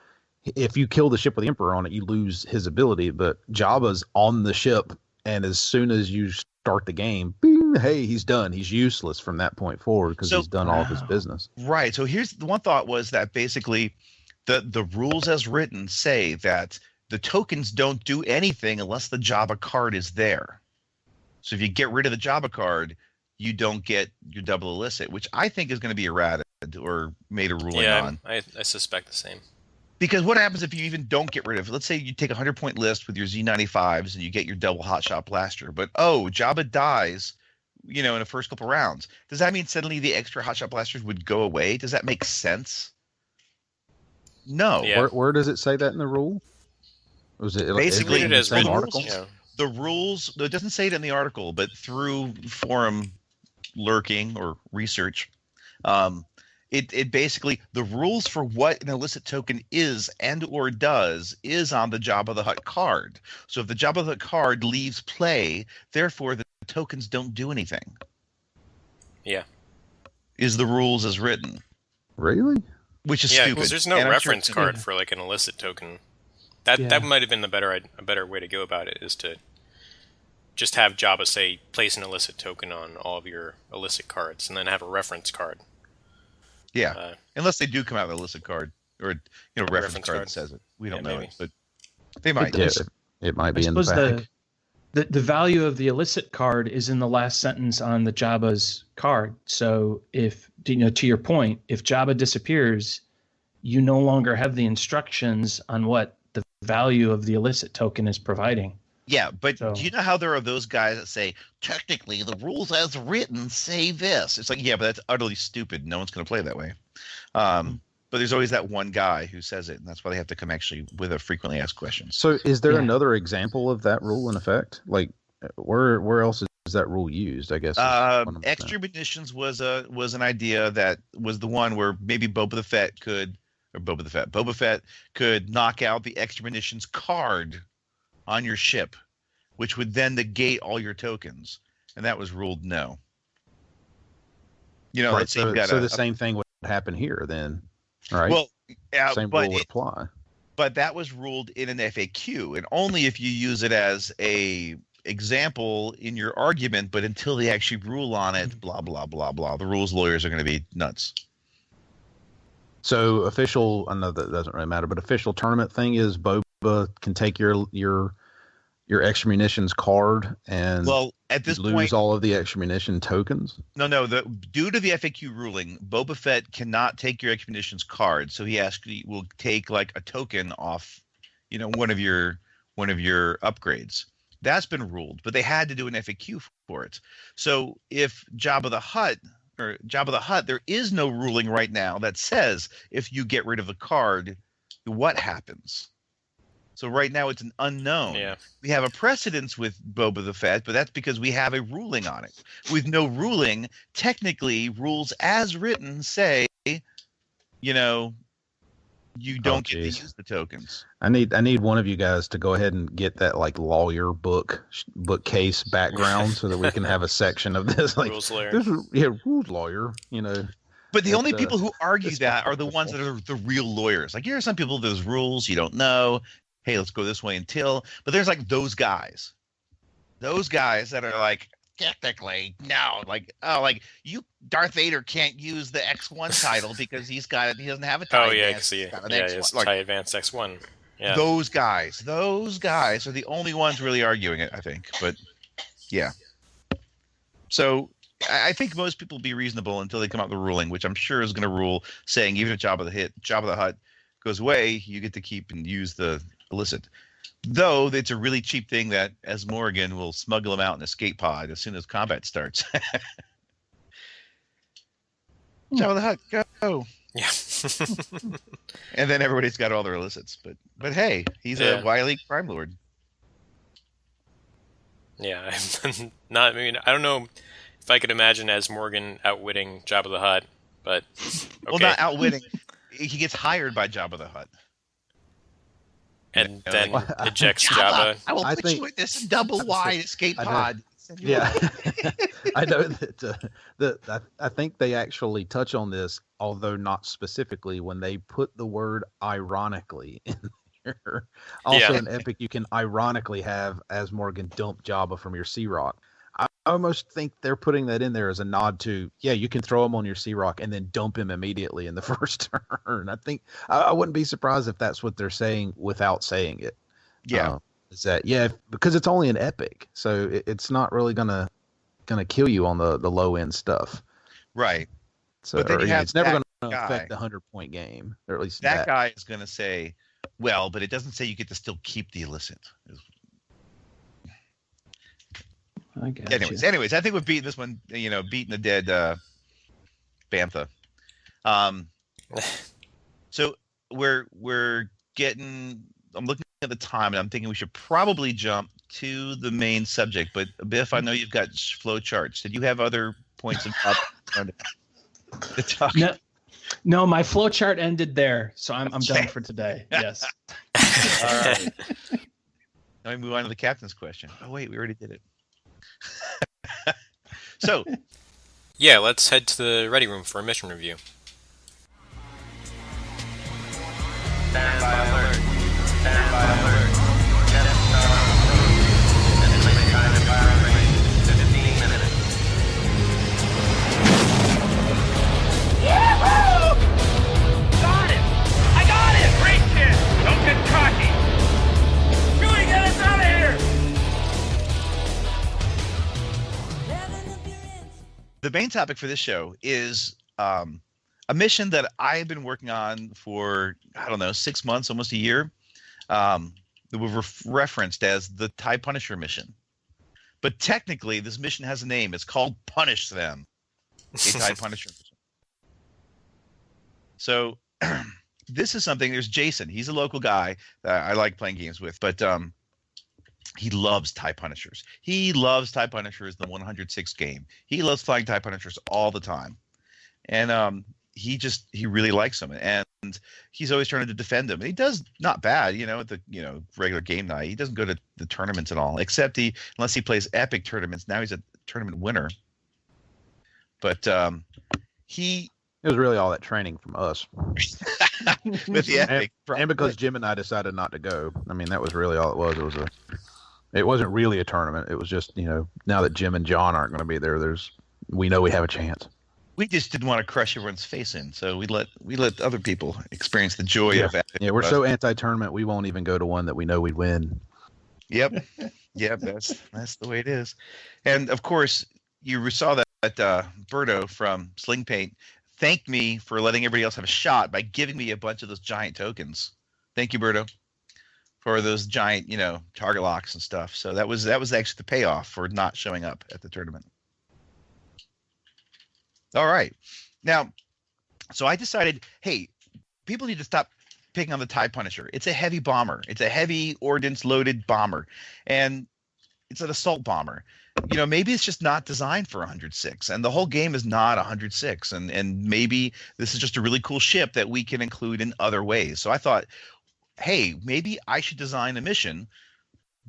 if you kill the ship with the Emperor on it, you lose his ability. But Jabba's on the ship, and as soon as you start the game, bing, hey, he's done. He's useless from that point forward because he's done all of his business. Right. So here's the one thought was that basically the rules as written say that the tokens don't do anything unless the Jabba card is there. So if you get rid of the Jabba card, you don't get your double illicit, which I think is going to be errated or made a ruling on. I suspect the same. Because what happens if you even don't get rid of it? Let's say you take a 100-point list with your Z95s and you get your double hotshot blaster, but Jabba dies, in the first couple rounds. Does that mean suddenly the extra hotshot blasters would go away? Does that make sense? No. Yeah. Where does it say that in the rule? Was it basically in the same article? The rules, it doesn't say it in the article, but through forum lurking or research, it basically, the rules for what an illicit token is and or does is on the Jabba the Hutt card. So if the Jabba the Hutt card leaves play, therefore the tokens don't do anything. Yeah. Is the rules as written. Really? Which is stupid. Because there's no reference card for like an illicit token. That might have been a better way to go about it, is to just have Jabba say, place an illicit token on all of your illicit cards, and then have a reference card. Yeah, unless they do come out with an illicit card or reference card that says it. We don't know it, but they might. It might be in the back. The value of the illicit card is in the last sentence on the Jabba's card. So if to your point, if Jabba disappears, you no longer have the instructions on what the value of the illicit token is providing. Yeah, but do you know how there are those guys that say, technically, the rules as written say this? It's like, yeah, but that's utterly stupid. No one's going to play that way. But there's always that one guy who says it, and that's why they have to come actually with a frequently asked questions. So is there another example of that rule in effect? Like, where else is that rule used, I guess? Extra munitions was an idea that was the one where maybe Boba Fett could knock out the extra munitions card on your ship, which would then negate all your tokens, and that was ruled no. Right, so the same thing would happen here then, right? Well, same rule would apply. But that was ruled in an FAQ, and only if you use it as a example in your argument. But until they actually rule on it, blah blah blah blah, the rules lawyers are going to be nuts. So official, I know that doesn't really matter, but official tournament thing is Boba can take your extra munitions card and at this lose point, all of the extra munition tokens. No. Due to the FAQ ruling, Boba Fett cannot take your extra munitions card, so he actually will take like a token off, one of your upgrades. That's been ruled, but they had to do an FAQ for it. So if Jabba the Hutt, there is no ruling right now that says if you get rid of a card, what happens. So right now it's an unknown. Yeah. We have a precedence with Boba the Fett, but that's because we have a ruling on it. With no ruling, technically rules as written say, you don't get to use the tokens. I need one of you guys to go ahead and get that like lawyer bookcase background so that we can have a section of this like rules lawyer. Rules lawyer, But the only people who argue that are the ones that are the real lawyers. Like, here are some people, those rules you don't know. Hey, let's go this way until. But there's like those guys that are like, technically, no. Like, oh, like Darth Vader can't use the X1 title because he doesn't have a TIE. Oh yeah, Advanced. he X1. has Like, TIE Advanced X1. Yeah. Those guys are the only ones really arguing it, I think. But yeah. So I think most people will be reasonable until they come out with a ruling, which I'm sure is going to rule saying even if Jabba the Hutt goes away, you get to keep and use the illicit. Though it's a really cheap thing that as Morgan will smuggle him out in an escape pod as soon as combat starts. Jabba the Hutt, go! Yeah. And then everybody's got all their illicits, but hey, he's a wily crime lord. Yeah, I mean, I don't know if I could imagine as Morgan outwitting Jabba the Hutt, but okay. Well, not outwitting. He gets hired by Jabba the Hutt. And then ejects Jabba. I will put you in this double wide escape pod. Yeah, I know that. I think they actually touch on this, although not specifically, when they put the word "ironically" in there. Also, in Epic, you can ironically have as Morgan dump Jabba from your Sea Rock. I almost think they're putting that in there as a nod to, you can throw him on your Sea Rock and then dump him immediately in the first turn. I think I wouldn't be surprised if that's what they're saying without saying it. Yeah. Is that because it's only an epic, so it's not really gonna kill you on the low end stuff, right? So it's never gonna affect the 100-point game, or at least that guy is gonna say, well, but it doesn't say you get to still keep the illicit. I got Anyways, I think we've beaten this one. Beating the dead Bantha. So we're getting. I'm looking at the time, and I'm thinking we should probably jump to the main subject. But Biff, I know you've got flow charts. Did you have other points of to talk? No, my flow chart ended there, so I'm done for today. Yes. All right. Now we move on to the captain's question. Oh wait, we already did it. So, yeah, let's head to the ready room for a mission review. Stand by alert. Stand by alert. Jet star estimated time environment 15 minutes. Yahoo! Got it! I got it! Great kid! Don't get cocky! Chewie, get us out of here! the main topic for this show is a mission that I've been working on for, 6 months, almost a year, that we've referenced as the TIE Punisher mission. But technically, this mission has a name. It's called Punish Them, a TIE Punisher mission. So this is something, there's Jason. He's a local guy that I like playing games with, but he loves TIE Punishers. He loves TIE Punishers, the 106 game. He loves flying TIE Punishers all the time. And he really likes them. And he's always trying to defend them. And he does not bad, at the regular game night. He doesn't go to the tournaments and all, except unless he plays epic tournaments. Now he's a tournament winner. But it was really all that training from us. With the epic. And because Jim and I decided not to go. I mean, that was really all it was. It wasn't really a tournament. It was just, now that Jim and John aren't going to be there, we know we have a chance. We just didn't want to crush everyone's face in, so we let other people experience the joy of epic. Yeah, we're so anti-tournament, we won't even go to one that we know we'd win. Yep. Yep, that's the way it is. And of course, you saw that Berto from Sling Paint thanked me for letting everybody else have a shot by giving me a bunch of those giant tokens. Thank you, Berto, for those giant, target locks and stuff. So that was actually the payoff for not showing up at the tournament. All right. Now, so I decided, hey, people need to stop picking on the TIE Punisher. It's a heavy bomber. It's a heavy ordnance-loaded bomber. And it's an assault bomber. Maybe it's just not designed for 106, and the whole game is not 106, and maybe this is just a really cool ship that we can include in other ways. So I thought, hey, maybe I should design a mission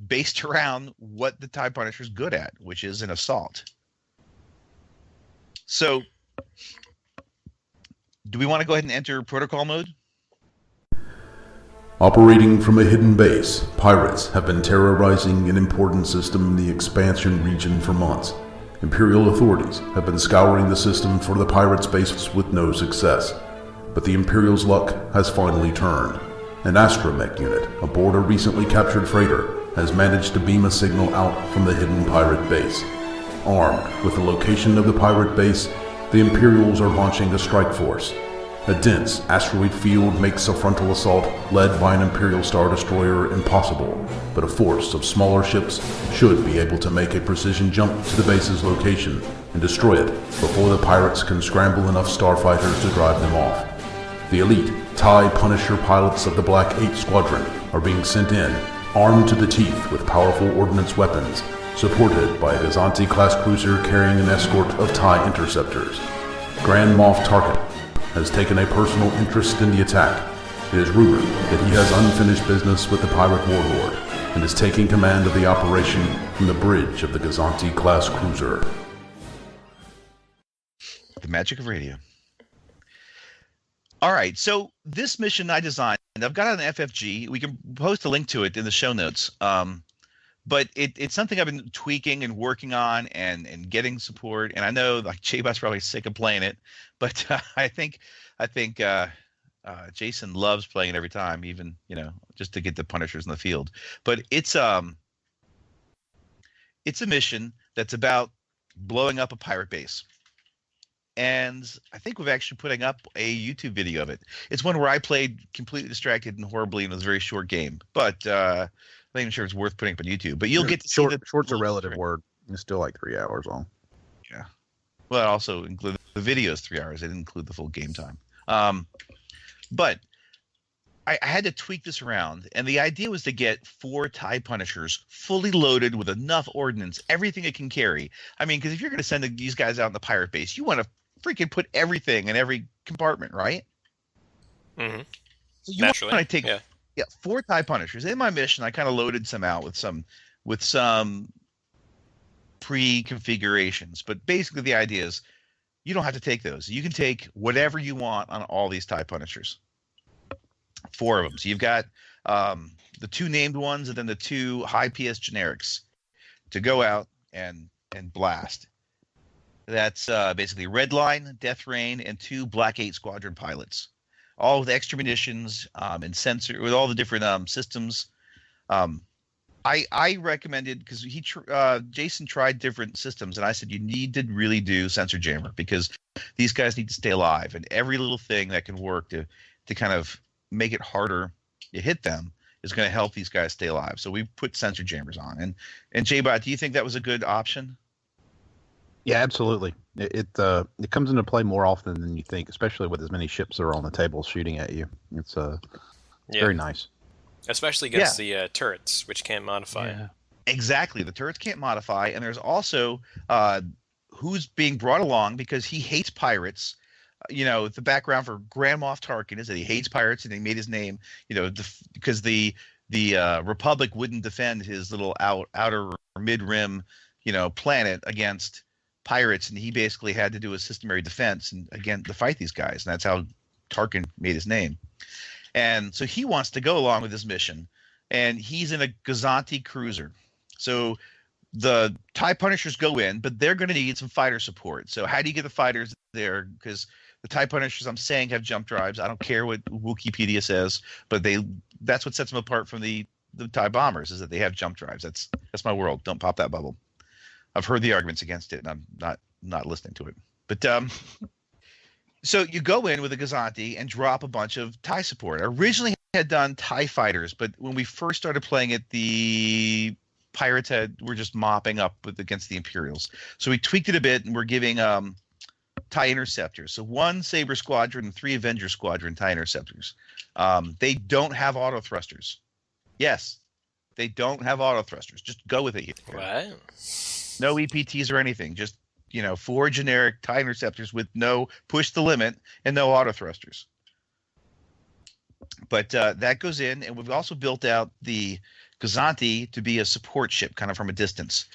based around what the TIE Punisher is good at, which is an assault. So do we want to go ahead and enter protocol mode? Operating from a hidden base, pirates have been terrorizing an important system in the expansion region for months. Imperial authorities have been scouring the system for the pirates' base with no success. But the Imperial's luck has finally turned. An astromech unit aboard a recently captured freighter has managed to beam a signal out from the hidden pirate base. Armed with the location of the pirate base, the Imperials are launching a strike force. A dense asteroid field makes a frontal assault led by an Imperial Star Destroyer impossible, but a force of smaller ships should be able to make a precision jump to the base's location and destroy it before the pirates can scramble enough starfighters to drive them off. The elite TIE Punisher pilots of the Black 8 Squadron are being sent in, armed to the teeth with powerful ordnance weapons, supported by a Gazanti-class cruiser carrying an escort of TIE interceptors. Grand Moff Tarkin has taken a personal interest in the attack. It is rumored that he has unfinished business with the pirate warlord and is taking command of the operation from the bridge of the Gazanti-class cruiser. The magic of radio. All right, so this mission I designed, I've got it on FFG. We can post a link to it in the show notes. But it's something I've been tweaking and working on and getting support. And I know like J-Bot's probably sick of playing it, but I think Jason loves playing it every time, even just to get the Punishers in the field. But it's a mission that's about blowing up a pirate base. And I think we've actually putting up a YouTube video of it. It's one where I played completely distracted and horribly, and it was a very short game. But I'm not even sure it's worth putting up on YouTube. But you'll get to see short's a relative word. It's still like 3 hours long. Yeah. Well, it also include the video is 3 hours. It didn't include the full game time. But I had to tweak this around, and the idea was to get 4 TIE Punishers fully loaded with enough ordnance, everything it can carry. I mean, because if you're going to send these guys out in the pirate base, you want to freaking put everything in every compartment, right? Mm-hmm. So you want to take 4 TIE Punishers. In my mission, I kind of loaded some out with some pre-configurations. But basically the idea is you don't have to take those. You can take whatever you want on all these TIE Punishers. 4 of them. So you've got the 2 named ones and then the 2 high PS generics to go out and blast. That's basically Redline, Death Rain, and 2 Black 8 Squadron pilots, all with extra munitions and sensor with all the different systems. I recommended because Jason tried different systems, and I said you need to really do sensor jammer because these guys need to stay alive, and every little thing that can work to kind of make it harder to hit them is going to help these guys stay alive. So we put sensor jammers on. And J-Bot, do you think that was a good option? Yeah, absolutely. It comes into play more often than you think, especially with as many ships that are on the table shooting at you. It's very nice. Especially against the turrets, which can't modify. Yeah. Exactly. The turrets can't modify, and there's also who's being brought along because he hates pirates. The background for Grand Moff Tarkin is that he hates pirates, and he made his name, because the Republic wouldn't defend his little outer mid-rim, planet against pirates, and he basically had to do a systematic defense and again to fight these guys, and that's how Tarkin made his name. And so he wants to go along with this mission, and he's in a Gazanti cruiser. So the TIE Punishers go in, but they're going to need some fighter support. So how do you get the fighters there? Because the TIE Punishers, I'm saying, have jump drives. I don't care what Wikipedia says, but that's what sets them apart from the TIE bombers is that they have jump drives. That's my world. Don't pop that bubble. I've heard the arguments against it, and I'm not listening to it. But so you go in with a Gazanti and drop a bunch of TIE support. I originally had done TIE fighters, but when we first started playing it, the pirates were just mopping up against the Imperials. So we tweaked it a bit, and we're giving TIE interceptors. So 1 Saber Squadron and 3 Avenger Squadron TIE interceptors. They don't have auto thrusters. Yes, they don't have auto thrusters. Just go with it here. What? No EPTs or anything. Just 4 generic TIE interceptors with no push the limit and no auto thrusters. But that goes in, and we've also built out the Gazanti to be a support ship, kind of from a distance,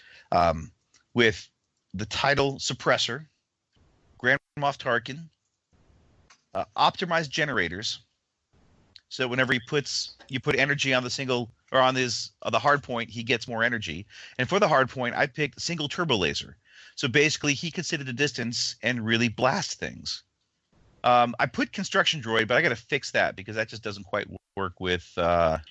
with the tidal suppressor, Grand Moff Tarkin, optimized generators. So whenever you put energy on the single or on the hard point, he gets more energy. And for the hard point, I picked single turbo laser. So basically, he can sit at a distance and really blast things. I put construction droid, but I got to fix that because that just doesn't quite work with the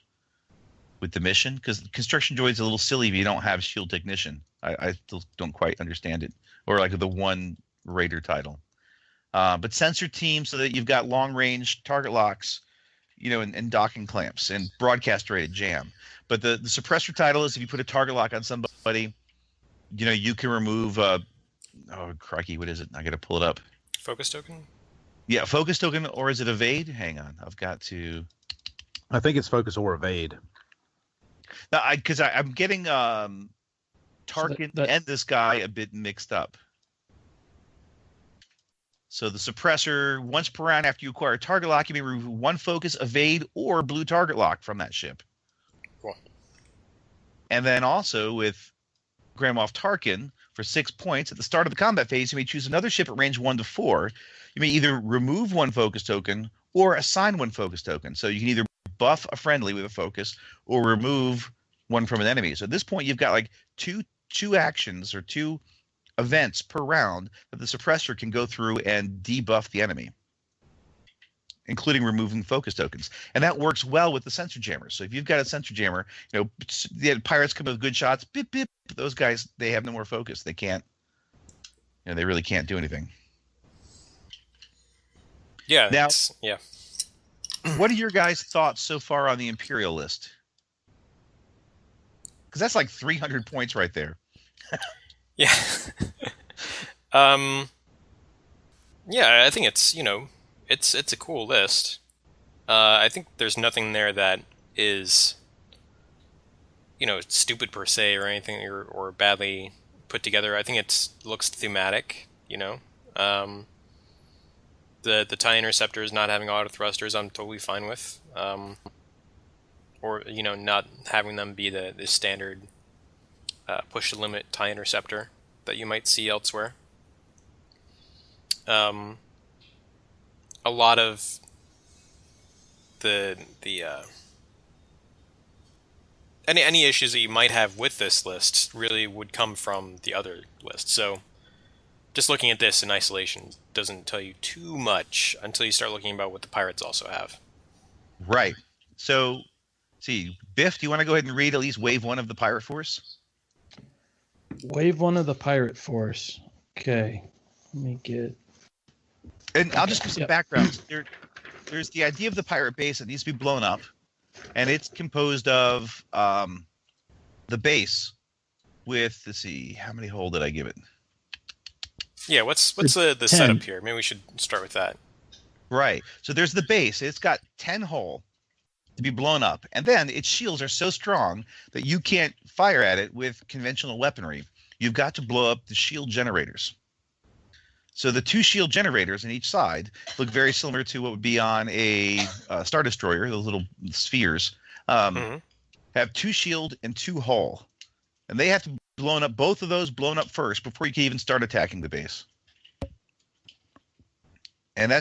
mission. Because construction droid's a little silly if you don't have shield technician. I still don't quite understand it, or like the one raider title. But sensor team, so that you've got long range target locks, and docking clamps and broadcast rated jam. But the suppressor title is if you put a target lock on somebody, you can remove. Oh crikey, what is it? I got to pull it up. Focus token. Yeah, focus token, or is it evade? Hang on, I've got to. I think it's focus or evade. Because I'm getting Tarkin and this guy a bit mixed up. So the suppressor, once per round after you acquire a target lock, you may remove one focus, evade, or blue target lock from that ship. Cool. And then also with Grand Moff Tarkin, for 6 points, at the start of the combat phase, you may choose another ship at range 1 to 4. You may either remove one focus token or assign one focus token. So you can either buff a friendly with a focus or remove one from an enemy. So at this point, you've got like two actions or 2 events per round that the suppressor can go through and debuff the enemy, including removing focus tokens. And that works well with the sensor jammers. So if you've got a sensor jammer, the pirates come with good shots, bip, bip. Those guys, they have no more focus. They can't, they really can't do anything. Yeah. Now, yeah. What are your guys' thoughts so far on the Imperial list? Because that's like 300 points right there. Yeah. Yeah, I think it's, it's a cool list. I think there's nothing there that is, stupid per se or anything or badly put together. I think it looks thematic, The TIE interceptors not having auto thrusters, I'm totally fine with. Or not having them be the standard push to limit TIE interceptor that you might see elsewhere. A lot of any issues that you might have with this list really would come from the other list. So just looking at this in isolation doesn't tell you too much until you start looking about what the pirates also have. Right. So, Biff, do you want to go ahead and read at least Wave 1 of the Pirate Force? Wave 1 of the Pirate Force. Okay. Let me get... And I'll just give some background. There's the idea of the pirate base that needs to be blown up, and it's composed of the base with, let's see, how many hull did I give it? Yeah, what's the setup here? Maybe we should start with that. Right. So there's the base. It's got 10 hull to be blown up, and then its shields are so strong that you can't fire at it with conventional weaponry. You've got to blow up the shield generators. So the 2 shield generators on each side look very similar to what would be on a Star Destroyer, those little spheres. Have 2 shield and 2 hull. And they have to be blown up, both of those blown up first before you can even start attacking the base. And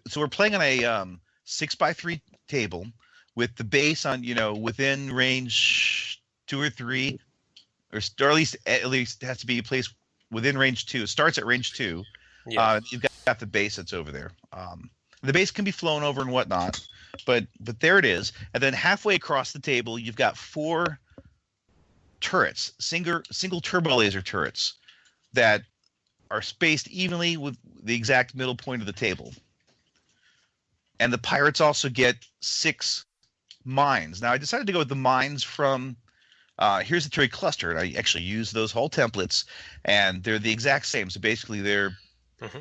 so we're playing on a 6x3 table with the base on, within range 2 or 3, or at least it has to be placed within range 2. It starts at range 2. Yeah. You've got the base that's over there. The base can be flown over and whatnot, but there it is. And then halfway across the table, you've got 4 turrets, single turbo laser turrets that are spaced evenly with the exact middle point of the table. And the pirates also get 6 mines. Now, I decided to go with the mines from Here's the Terry Cluster, and I actually use those hull templates, and they're the exact same. So basically, they're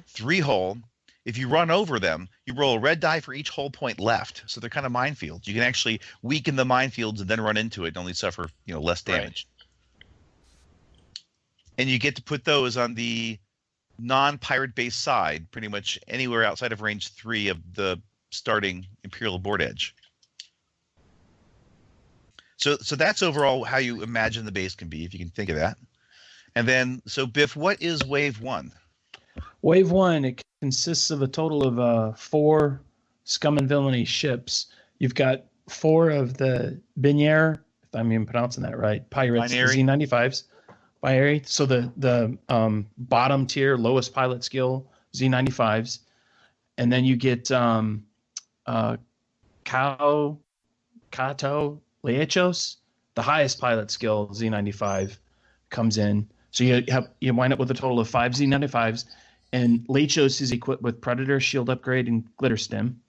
3 hull. If you run over them, you roll a red die for each hull point left. So they're kind of minefields. You can actually weaken the minefields and then run into it and only suffer, less damage. Right. And you get to put those on the non-pirate base side, pretty much anywhere outside of range 3 of the starting Imperial board edge. So that's overall how you imagine the base can be, if you can think of that. And then, so Biff, what is Wave 1? Wave 1, it consists of a total of 4 Scum and Villainy ships. You've got 4 of the Biniere, if I'm even pronouncing that right, pirates, Z95s, by area. So the bottom tier, lowest pilot skill Z95s, and then you get Kato Leachos, the highest pilot skill Z95 comes in. So you wind up with a total of 5 Z95s, and Leachos is equipped with Predator, Shield Upgrade, and Glitter Stim.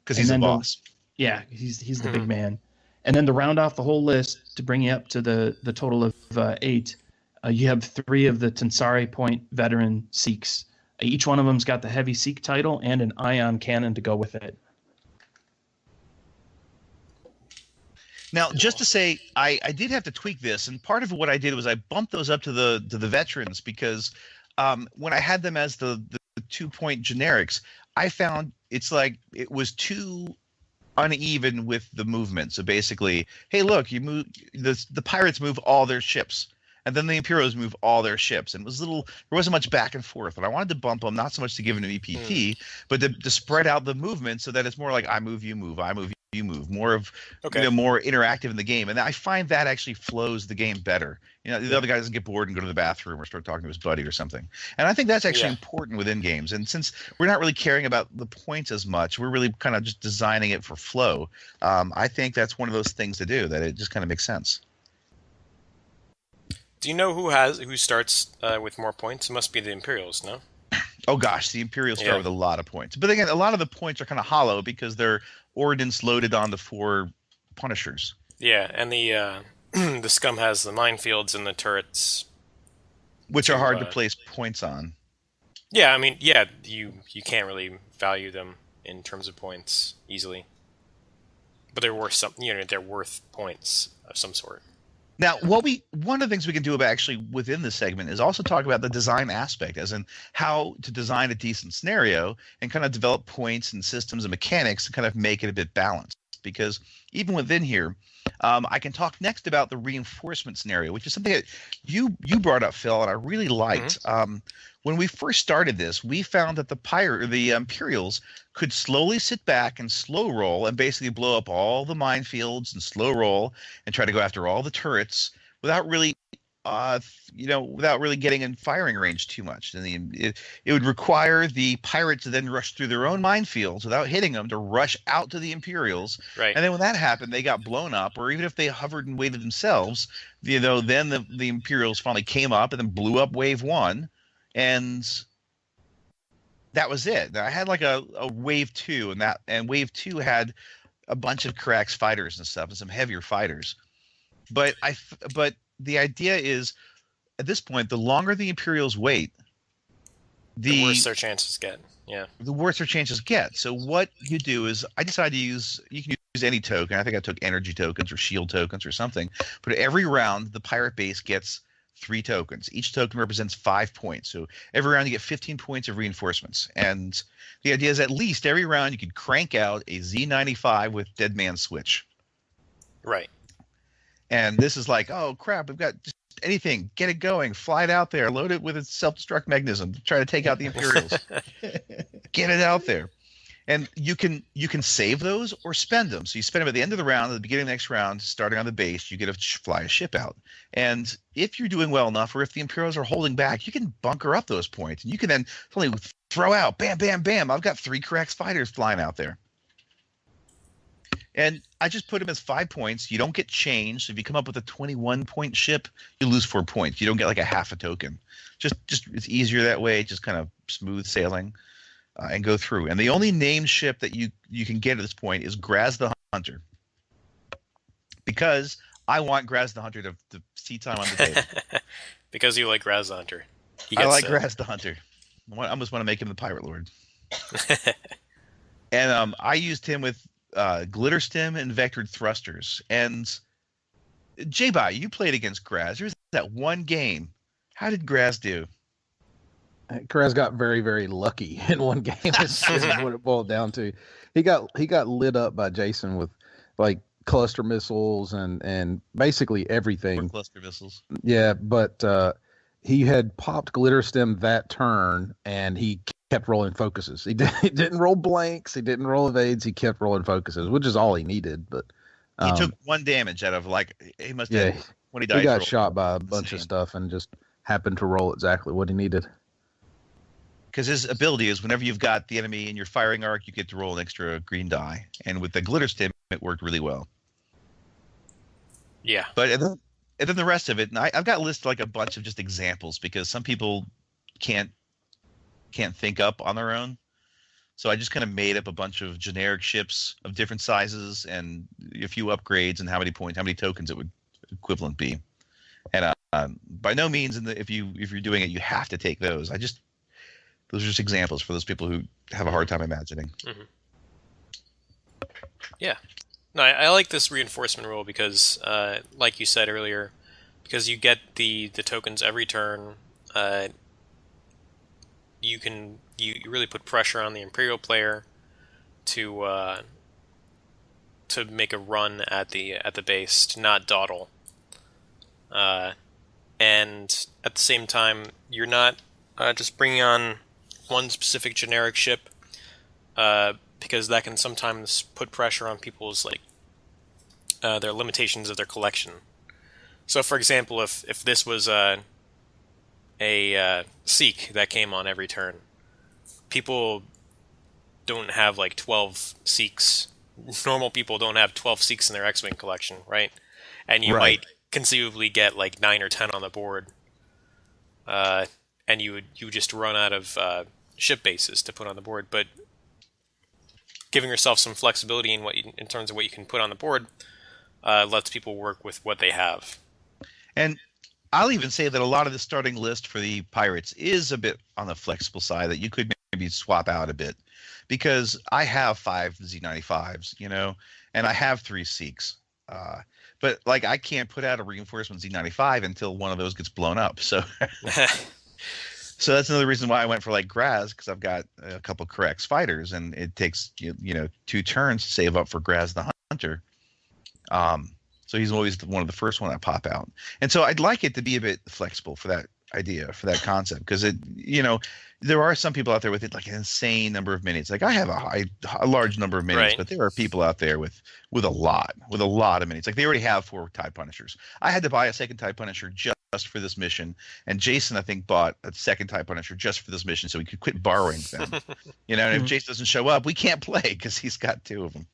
Because he's a boss. He's the big man. And then to round off the whole list, to bring you up to the total of 8, you have 3 of the Tensari Point veteran Sikhs. Each one of them's got the heavy Sikh title and an ion cannon to go with it. Now, just to say, I did have to tweak this, and part of what I did was I bumped those up to the veterans because when I had them as the 2-point generics, I found it's like it was too uneven with the movement. So basically, hey, look, you move the pirates move all their ships, and then the Imperials move all their ships, and there wasn't much back and forth. And I wanted to bump them, not so much to give them an EPT, but to spread out the movement so that it's more like I move, you move, I move, you move, more of more interactive in the game. And I find that actually flows the game better. The other guy doesn't get bored and go to the bathroom or start talking to his buddy or something. And I think that's actually important within games. And since we're not really caring about the points as much, we're really kind of just designing it for flow. I think that's one of those things to do, that it just kind of makes sense. Do you know who starts with more points? It must be the Imperials, no? Oh gosh, the Imperials start with a lot of points. But again, a lot of the points are kind of hollow because they're ordnance loaded on the 4 Punishers. Yeah, and the the scum has the minefields and the turrets, which are hard to place points on. Yeah, I mean, you can't really value them in terms of points easily, but they're worth they're worth points of some sort. Now, one of the things we can do about actually within this segment is also talk about the design aspect, as in how to design a decent scenario and kind of develop points and systems and mechanics to kind of make it a bit balanced. Because even within here, I can talk next about the reinforcement scenario, which is something that you brought up, Phil, and I really liked. When we first started this, we found that the Imperials could slowly sit back and slow roll and basically blow up all the minefields and slow roll and try to go after all the turrets without really, getting in firing range too much. And it would require the pirates to then rush through their own minefields without hitting them to rush out to the Imperials. Right. And then when that happened, they got blown up, or even if they hovered and waited themselves, then the Imperials finally came up and then blew up Wave 1. And that was it. I had like a Wave 2, and Wave 2 had a bunch of Karax fighters and stuff and some heavier fighters. But the idea is, at this point, the longer the Imperials wait, the worse their chances get. Yeah. The worse their chances get. So what you do is, I decided to you can use any token. I think I took energy tokens or shield tokens or something. But every round, the pirate base gets 3 tokens. Each token represents 5 points. So every round you get 15 points of reinforcements. And the idea is at least every round you could crank out a Z95 with Dead Man Switch. Right. And this is like, oh crap, we've got just anything, get it going, fly it out there, load it with its self-destruct mechanism, try to take out the Imperials. Get it out there. And you can save those or spend them. So you spend them at the end of the round, at the beginning of the next round, starting on the base, you get to fly a ship out. And if you're doing well enough, or if the Imperials are holding back, you can bunker up those points. And you can then suddenly throw out, bam, bam, bam, I've got 3 Karax fighters flying out there. And I just put them as 5 points. You don't get changed. So if you come up with a 21-point ship, you lose 4 points. You don't get like a half a token. Just it's easier that way, just kind of smooth sailing. And go through. And the only named ship that you can get at this point is Graz the Hunter. Because I want Graz the Hunter to see time on the table. Because you like Graz the Hunter. I like Graz the Hunter. I almost want to make him the Pirate Lord. And I used him with Glitter Stim and Vectored Thrusters. And J-Bot, you played against Graz. There's that one game. How did Graz do? Kraz got very, very lucky in one game. Is what it boiled down to. He got lit up by Jason with like cluster missiles and basically everything. Cluster missiles. Yeah, but he had popped Glitter Stim that turn, and he kept rolling focuses. He didn't roll blanks. He didn't roll evades. He kept rolling focuses, which is all he needed. But he took 1 damage out of he must have when he died. He got shot by a bunch of stuff and just happened to roll exactly what he needed. Because his ability is whenever you've got the enemy in your firing arc, you get to roll an extra green die. And with the glitter stim, it worked really well. Yeah. But and then the rest of it, and I've got listed like a bunch of just examples because some people can't think up on their own. So I just kind of made up a bunch of generic ships of different sizes and a few upgrades and how many tokens it would equivalent be. And by no means, if you're doing it, you have to take those. Those are just examples for those people who have a hard time imagining. Mm-hmm. Yeah. No, I like this reinforcement rule because, like you said earlier, because you get the tokens every turn, you really put pressure on the Imperial player to make a run at the base, to not dawdle. And at the same time, you're not just bringing on one specific generic ship, because that can sometimes put pressure on people's their limitations of their collection. So, for example, if this was a Seek that came on every turn, people don't have 12 Seeks. Normal people don't have 12 Seeks in their X-Wing collection, right? And you might conceivably get 9 or 10 on the board, and you would just run out of ship bases to put on the board. But giving yourself some flexibility in terms of what you can put on the board lets people work with what they have. And I'll even say that a lot of the starting list for the pirates is a bit on the flexible side, that you could maybe swap out a bit, because I have 5 Z95s, and I have 3 Seeks. But I can't put out a reinforcement Z95 until one of those gets blown up. So so that's another reason why I went for Graz, because I've got a couple Corrects fighters, and it takes 2 turns to save up for Graz the Hunter. So he's always one of the first one I pop out. And so I'd like it to be a bit flexible for that idea, for that concept, because there are some people out there with an insane number of minutes. I have a large number of minutes, but there are people out there with a lot of minutes. They already have 4 TIE Punishers. I had to buy a second TIE Punisher just for this mission, and Jason, I think, bought a second TIE Punisher just for this mission so he could quit borrowing them. And if Jason doesn't show up, we can't play because he's got 2 of them.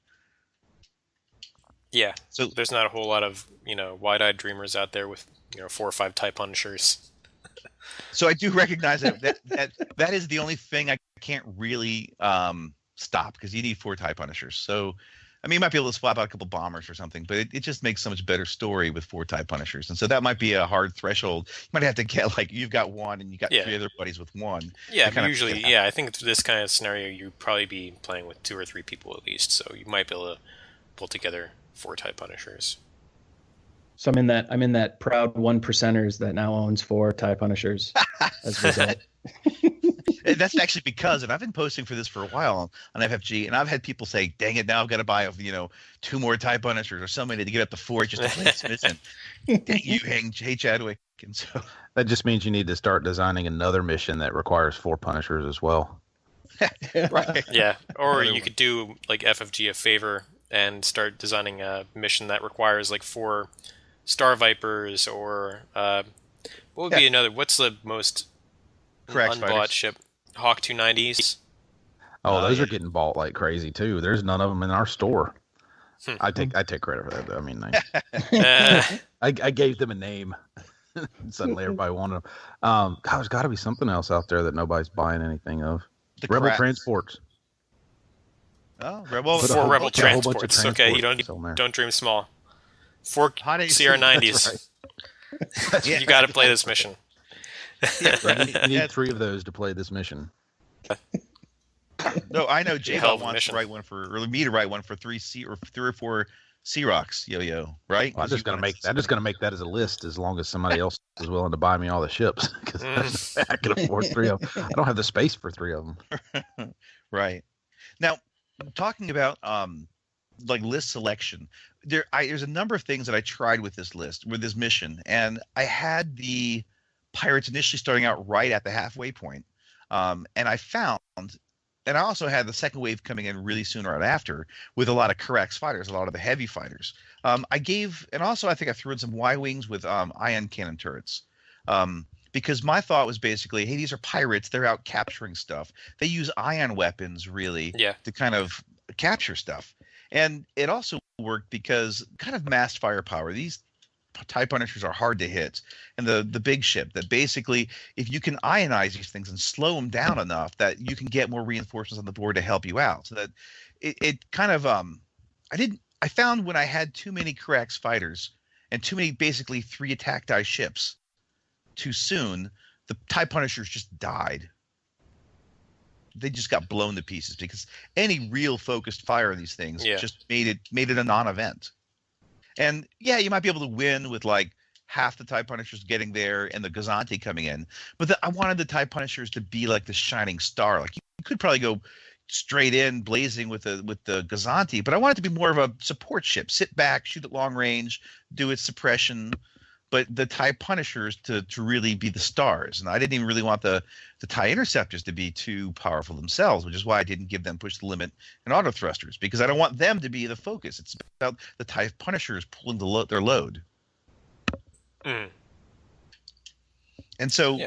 Yeah, so there's not a whole lot of wide-eyed dreamers out there with 4 or 5 TIE Punishers. So I do recognize that is the only thing I can't really stop, because you need 4 TIE Punishers. So you might be able to swap out a couple bombers or something, but it just makes so much better story with 4 TIE Punishers. And so that might be a hard threshold. You might have to get you've got 1 and you got 3 other buddies with 1. Yeah, but usually, I think this kind of scenario you'd probably be playing with 2 or 3 people at least. So you might be able to pull together 4 TIE Punishers. So I'm in that proud 1%ers that now owns 4 TIE Punishers as a result. That's actually because, and I've been posting for this for a while on FFG, and I've had people say, "Dang it, now I've got to buy 2 more TIE Punishers or so many to get up to 4 just to play this mission." Dang you, hey Chadwick. And so that just means you need to start designing another mission that requires 4 Punishers as well. Right. Yeah, or you could do FFG a favor and start designing a mission that requires 4 Star Vipers, or what would be another? What's the most unbought ship? Hawk 290s. Oh, those are getting bought like crazy too. There's none of them in our store. I take credit for that though. I gave them a name. Suddenly everybody wanted them. God, there's got to be something else out there that nobody's buying anything of. Rebel Transports. Oh, Rebel. 4 Rebel Transports. Okay, you don't dream small. 4 CR90s. Right. You got to play this mission. You need 3 of those to play this mission. No, I know J-Hall wants to write one or me to write one for 3 or 4 Searox yo-yo, right? Well, I'm just gonna make that as a list as long as somebody else is willing to buy me all the ships, because I can afford 3 of them. I don't have the space for 3 of them. Right. Now, talking about list selection, there's a number of things that I tried with this mission, and I had the pirates initially starting out right at the halfway point, and I found and I also had the second wave coming in really soon right after with a lot of Karax fighters, a lot of the heavy fighters. I think I threw in some Y-wings with ion cannon turrets. Because my thought was basically, hey, these are pirates. They're out capturing stuff. They use ion weapons, really, to kind of capture stuff. And it also worked because kind of massed firepower. These TIE Punishers are hard to hit. And the big ship, that basically, if you can ionize these things and slow them down enough that you can get more reinforcements on the board to help you out. So that it kind of I found when I had too many Karax fighters and too many basically 3 attack die ships too soon, the TIE Punishers just died. They just got blown to pieces because any real focused fire on these things just made it a non-event. And yeah, you might be able to win with like half the TIE Punishers getting there and the Gazanti coming in, but I wanted the TIE Punishers to be like the shining star. Like you could probably go straight in blazing with the Gazanti, but I want it to be more of a support ship. Sit back, shoot at long range, do its suppression, but the TIE Punishers to really be the stars. And I didn't even really want the TIE Interceptors to be too powerful themselves, which is why I didn't give them push the limit and auto thrusters, because I don't want them to be the focus. It's about the TIE Punishers pulling their load. And so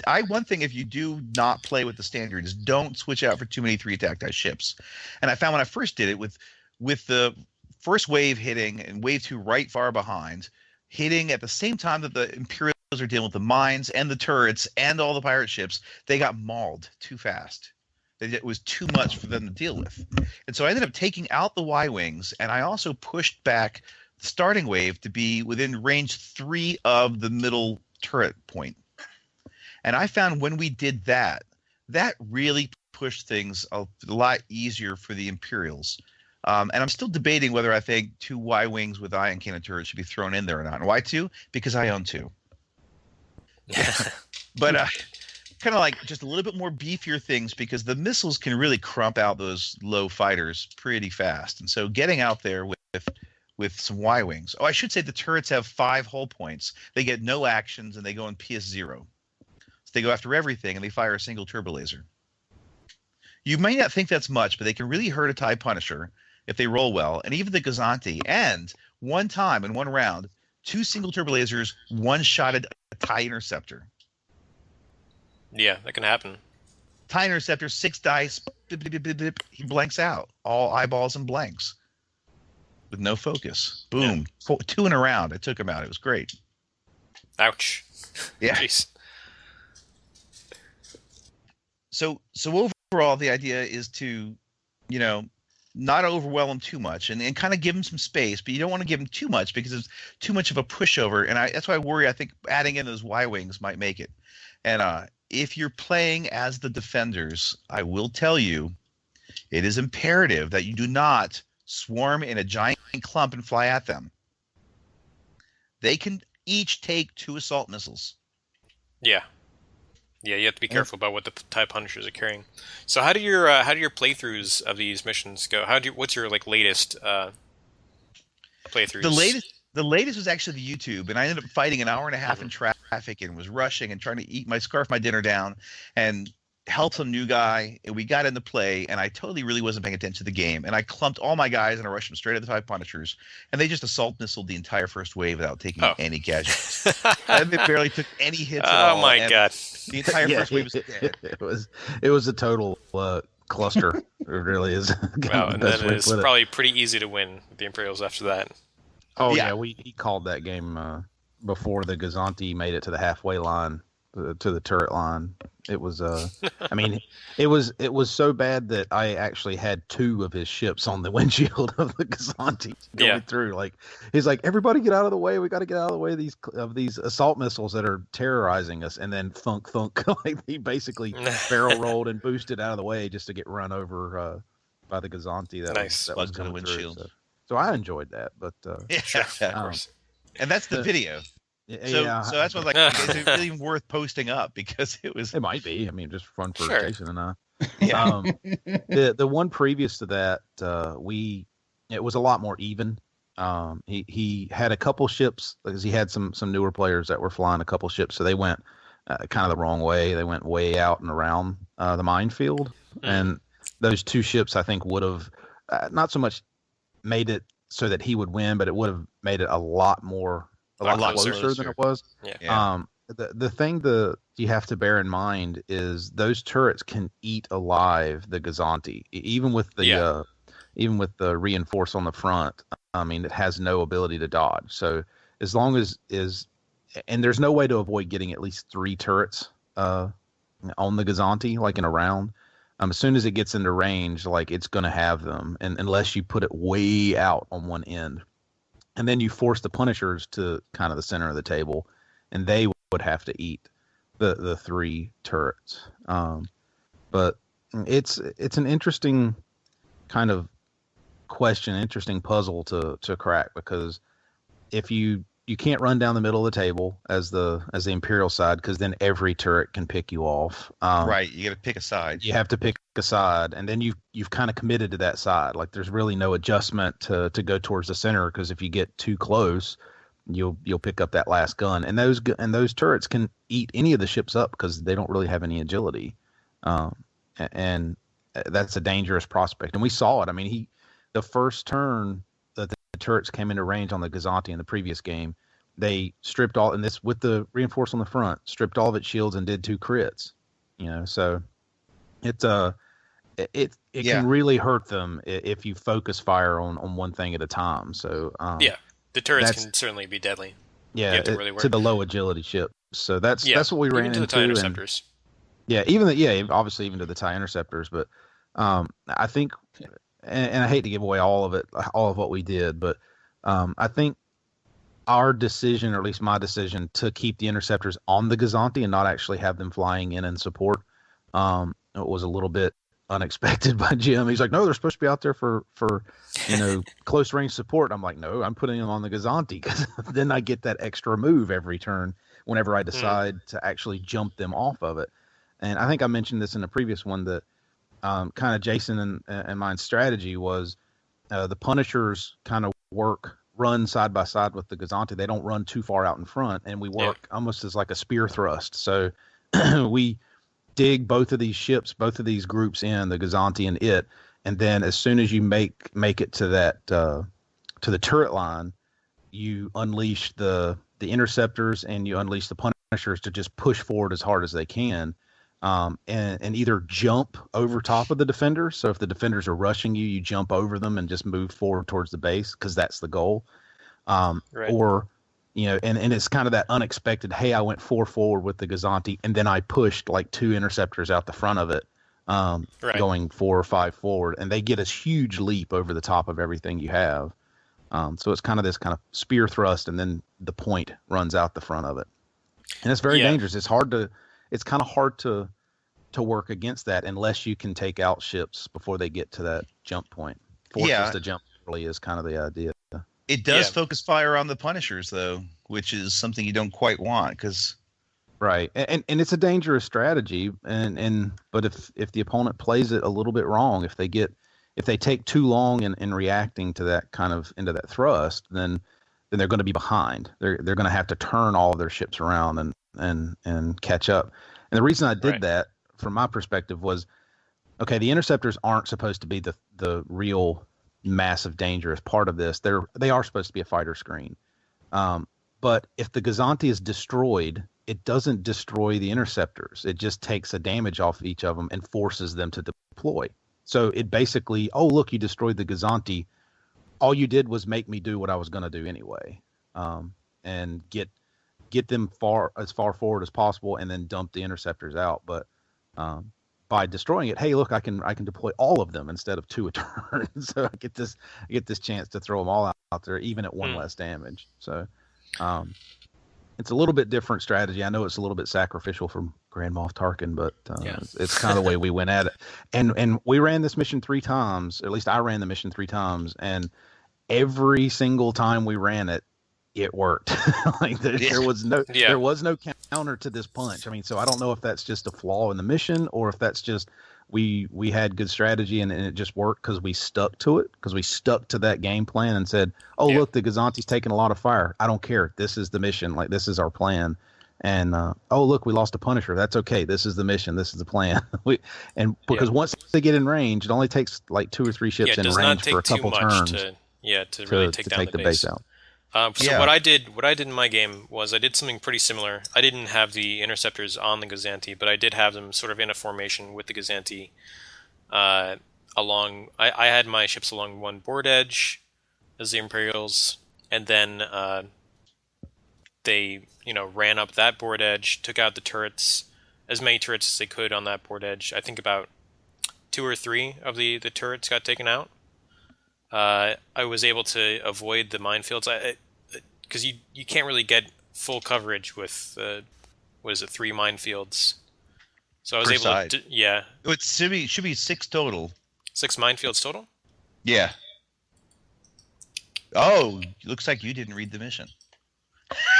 I one thing, if you do not play with the standard, is don't switch out for too many 3 attack die ships. And I found when I first did it with the first wave hitting and wave 2 right far behind, hitting at the same time that the Imperials are dealing with the mines and the turrets and all the pirate ships, they got mauled too fast. It was too much for them to deal with. And so I ended up taking out the Y-wings, and I also pushed back the starting wave to be within range 3 of the middle turret point. And I found when we did that really pushed things a lot easier for the Imperials. And I'm still debating whether I think 2 Y-wings with ion cannon turrets should be thrown in there or not. And why 2? Because I own 2. But kind of like just a little bit more beefier things, because the missiles can really crump out those low fighters pretty fast. And so getting out there with some Y-wings. Oh, I should say the turrets have 5 hull points. They get no actions, and they go in PS0. So they go after everything, and they fire a single turbo laser. You may not think that's much, but they can really hurt a TIE Punisher if they roll well, and even the Gazanti. And one time in one round, 2 single turbo lasers one-shotted a TIE Interceptor. Yeah, that can happen. TIE Interceptor, 6 dice, blip, blip, blip, blip, he blanks out. All eyeballs and blanks. With no focus. Boom. Yeah. 2 in a round. It took him out. It was great. Ouch. Yeah. Jeez. So overall, the idea is to, not overwhelm them too much and kind of give them some space, but you don't want to give them too much because it's too much of a pushover. And that's why I worry. I think adding in those Y-wings might make it. And if you're playing as the defenders, I will tell you, it is imperative that you do not swarm in a giant clump and fly at them. They can each take 2 assault missiles. Yeah. Yeah, you have to be careful about what the TIE Punishers are carrying. So how do your playthroughs of these missions go? What's your latest playthroughs? The latest was actually the YouTube, and I ended up fighting an hour and a half in traffic and was rushing and trying to scarf my dinner down and help some new guy. And we got into play, and I totally really wasn't paying attention to the game, and I clumped all my guys and I rushed them straight at the TIE Punishers, and they just assault missiled the entire first wave without taking any casualties. And they barely took any hits at all. Oh my god! The entire first wave was dead. It was a total cluster. It really is. Wow, and then it's probably pretty easy to win the Imperials after that. Oh yeah, he called that game before the Gazanti made it to the halfway line, to the turret line. It was it was so bad that I actually had 2 of his ships on the windshield of the Gazanti going through. Like he's like, everybody get out of the way. We got to get out of the way of these assault missiles that are terrorizing us. And then thunk. Like he basically barrel rolled and boosted out of the way just to get run over by the Gazanti. That was coming windshield. So I enjoyed that, but of course. And that's the video. So that's what is it really even worth posting up, because it might be. I mean, just fun for Jason and I. Yeah. The one previous to that, it was a lot more even. He had a couple ships because he had some newer players that were flying a couple ships, so they went kind of the wrong way. They went way out and around the minefield, and those two ships, I think, would have not so much made it so that he would win, but it would have made it a lot closer than it was. Yeah. The thing that you have to bear in mind is those turrets can eat alive the Gazanti, even with the reinforce on the front. I mean, it has no ability to dodge. So as long as and there's no way to avoid getting at least 3 turrets on the Gazanti, like in a round. As soon as it gets into range, like it's going to have them, and unless you put it way out on one end, and then you force the Punishers to kind of the center of the table, and they would have to eat the 3 turrets. But it's an interesting kind of question, interesting puzzle to crack, because if you can't run down the middle of the table as the Imperial side, because then every turret can pick you off. Right, you got to pick a side. You have to pick a side, and then you've kind of committed to that side. Like there's really no adjustment to go towards the center, because if you get too close, you'll pick up that last gun, and those turrets can eat any of the ships up because they don't really have any agility, and that's a dangerous prospect. And we saw it. I mean, the first turn that the turrets came into range on the Gazanti in the previous game, they stripped all, and this with the reinforce on the front, stripped all of its shields and did 2 crits. So it can really hurt them if you focus fire on one thing at a time. So the turrets can certainly be deadly. Yeah, you have to really work. To the low agility ship. So that's what we ran into. To the TIE interceptors. Obviously even to the TIE interceptors. But I think, and I hate to give away all of what we did, but I think our decision, or at least my decision, to keep the interceptors on the Gazanti and not actually have them flying in support, it was a little bit unexpected by Jim. He's like, no, they're supposed to be out there for close range support. I'm like, no, I'm putting them on the Gazanti, because then I get that extra move every turn whenever I decide to actually jump them off of it. And I think I mentioned this in a previous one, that kind of Jason and mine's strategy was the Punishers kind of run side by side with the Gazanti. They don't run too far out in front, and we work almost as like a spear thrust. So we dig both of these ships, both of these groups in, the Gazanti and it, and then as soon as you make it to that to the turret line, you unleash the interceptors and you unleash the Punishers to just push forward as hard as they can, and either jump over top of the defenders. So if the defenders are rushing you, you jump over them and just move forward towards the base, because that's the goal. Or and it's kind of that unexpected, hey, I went 4 forward with the Gazanti, and then I pushed like 2 interceptors out the front of it, going 4 or 5 forward, and they get this huge leap over the top of everything you have. So it's kind of this kind of spear thrust, and then the point runs out the front of it. And it's very dangerous. It's kind of hard to work against that unless you can take out ships before they get to that jump point. Force us to jump early is kind of the idea. It does focus fire on the Punishers, though, which is something you don't quite want, because right, and it's a dangerous strategy. But if the opponent plays it a little bit wrong, if they take too long in reacting to that kind of into that thrust, then they're going to be behind. They're going to have to turn all of their ships around and catch up. And the reason I did that, from my perspective, was, okay, the interceptors aren't supposed to be the real massive dangerous part of this. They are supposed to be a fighter screen. But if the Gazanti is destroyed, it doesn't destroy the interceptors. It just takes a damage off each of them and forces them to deploy. So it basically, oh, look, you destroyed the Gazanti. All you did was make me do what I was going to do anyway, and get them as far forward as possible, and then dump the interceptors out. But by destroying it, hey, look, I can deploy all of them instead of 2 a turn. So I get this chance to throw them all out there, even at 1 less damage. So it's a little bit different strategy. I know it's a little bit sacrificial from Grand Moff Tarkin, but it's kind of the way we went at it. And we ran this mission 3 times. At least I ran the mission 3 times, and every single time we ran it, it worked. There was no counter to this punch. I mean, so I don't know if that's just a flaw in the mission, or if that's just we had good strategy and it just worked because we stuck to it, because we stuck to that game plan and said, oh, look, the Gazanti's taking a lot of fire. I don't care. This is the mission. Like, this is our plan. And oh look, we lost a Punisher. That's okay. This is the mission. This is the plan. Because once they get in range, it only takes like 2 or 3 ships in range for a couple turns. To really take down the base out. So what I did in my game was I did something pretty similar. I didn't have the interceptors on the Gazanti, but I did have them sort of in a formation with the Gazanti. I had my ships along one board edge as the Imperials, and then they ran up that board edge, took out the turrets, as many turrets as they could on that board edge. I think about 2 or 3 of the turrets got taken out. I was able to avoid the minefields because you can't really get full coverage with 3 minefields. So I was able side. to It should be 6 total. 6 minefields total? Yeah. Oh, looks like you didn't read the mission.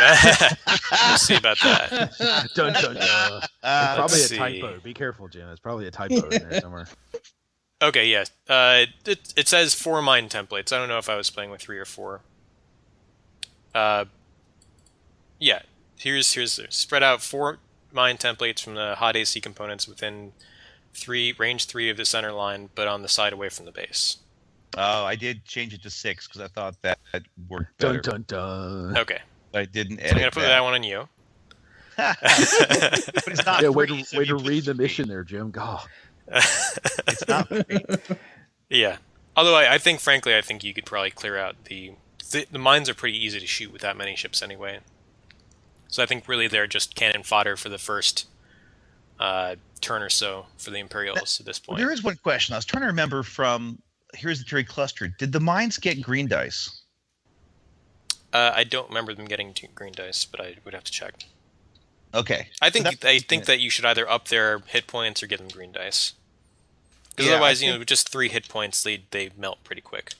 We'll see about that. Dun, dun, dun. It's probably a typo. Be careful, Jim. It's probably a typo in there somewhere. Okay, yeah. It says 4 mine templates. I don't know if I was playing with 3 or 4. Yeah. Here's spread out 4 mine templates from the hot AC components within range 3 of the center line, but on the side away from the base. Oh, I did change it to 6 because I thought that worked better. Dun, dun, dun. Okay. I didn't edit So I'm going to put that one on you. But it's not way free, to read the mission there, Jim. God. It's not free. Yeah. Although I think, frankly, you could probably clear out the mines are pretty easy to shoot with that many ships anyway. So I think really they're just cannon fodder for the first turn or so for the Imperials at this point. There is one question. I was trying to remember from Here's the Theory Cluster. Did the mines get green dice? I don't remember them getting green dice, but I would have to check. Okay. I think that you should either up their hit points or give them green dice. Because otherwise, just 3 hit points, they melt pretty quick.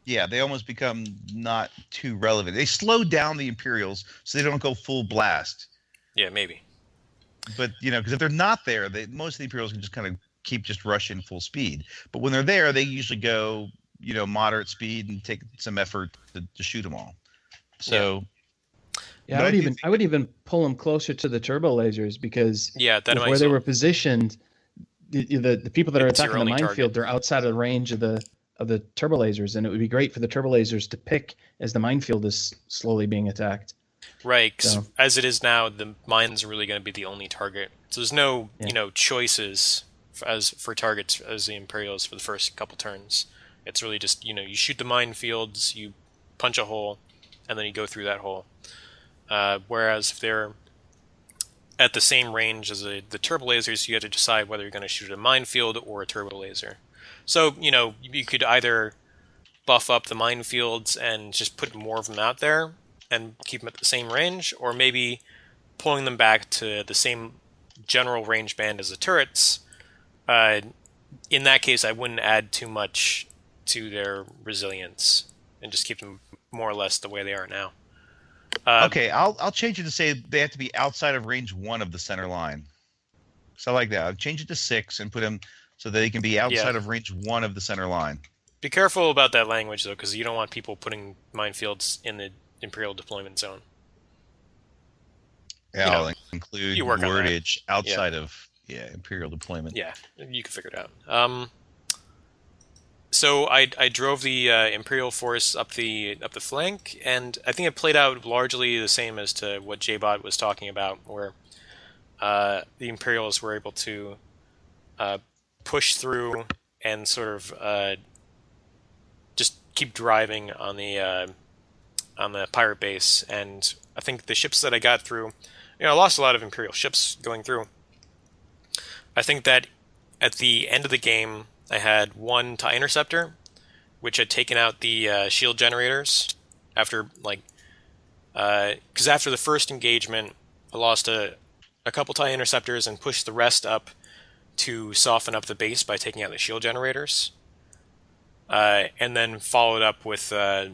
Yeah, they almost become not too relevant. They slow down the Imperials so they don't go full blast. Yeah, maybe. But, because if they're not there, most of the Imperials can just kind of keep just rushing full speed. But when they're there, they usually go, moderate speed and take some effort to shoot them all. So... Yeah, I would even pull them closer to the turbo lasers because where they were positioned, the people that are attacking the minefield, they're outside of the range of the turbo lasers, and it would be great for the turbo lasers to pick as the minefield is slowly being attacked. Right, 'cause as it is now, the mines are really going to be the only target. So there's no choices for targets as the Imperials for the first couple turns. It's really just you shoot the minefields, you punch a hole, and then you go through that hole. Whereas if they're at the same range as the turbo lasers, you have to decide whether you're going to shoot a minefield or a turbo laser. So, you could either buff up the minefields and just put more of them out there and keep them at the same range, or maybe pulling them back to the same general range band as the turrets. In that case, I wouldn't add too much to their resilience and just keep them more or less the way they are now. Okay, I'll change it to say they have to be outside of range 1 of the center line. So I like that. I'll change it to 6 and put them so that they can be outside of range 1 of the center line. Be careful about that language, though, because you don't want people putting minefields in the Imperial deployment zone. Yeah, I'll include wordage outside of Imperial deployment. Yeah, you can figure it out. So I drove the Imperial force up the flank, and I think it played out largely the same as to what J-Bot was talking about, where the Imperials were able to push through and sort of just keep driving on the pirate base. And I think the ships that I got through, I lost a lot of Imperial ships going through. I think that at the end of the game, I had 1 TIE Interceptor, which had taken out the shield generators after, because after the first engagement, I lost a couple TIE Interceptors and pushed the rest up to soften up the base by taking out the shield generators. And then followed up with the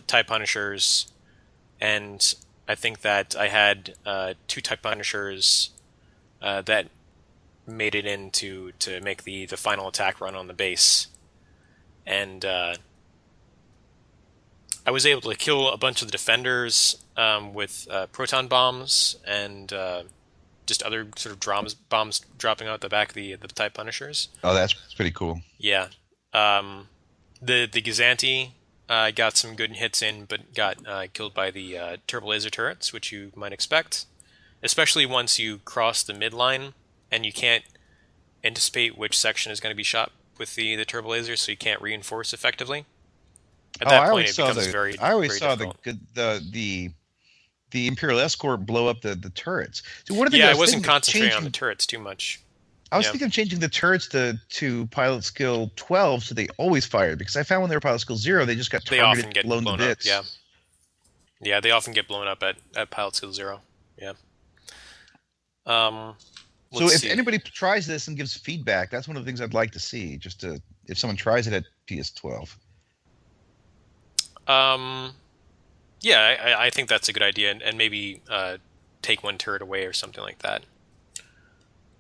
TIE Punishers, and I think that I had 2 TIE Punishers that made it in to make the final attack run on the base. And I I was able to kill a bunch of the defenders with proton bombs and just other sort of bombs dropping out the back of the TIE Punishers. Oh, that's pretty cool. Yeah. The Gazanti got some good hits in, but got killed by the turbo laser turrets, which you might expect, especially once you cross the midline and you can't anticipate which section is going to be shot with the turbo laser, so you can't reinforce effectively. At that point, it becomes very I always very saw difficult. the Imperial escort blow up the turrets. So one of the yeah, I wasn't concentrating on the turrets too much. I was thinking of changing the turrets to pilot skill 12 so they always fired, because I found when they were pilot skill 0, they just got targeted, they often get blown to bits. Up. Yeah, they often get blown up at pilot skill 0. Yeah. So if anybody tries this and gives feedback, that's one of the things I'd like to see. If someone tries it at PS12. Yeah, I think that's a good idea, and maybe take one turret away or something like that.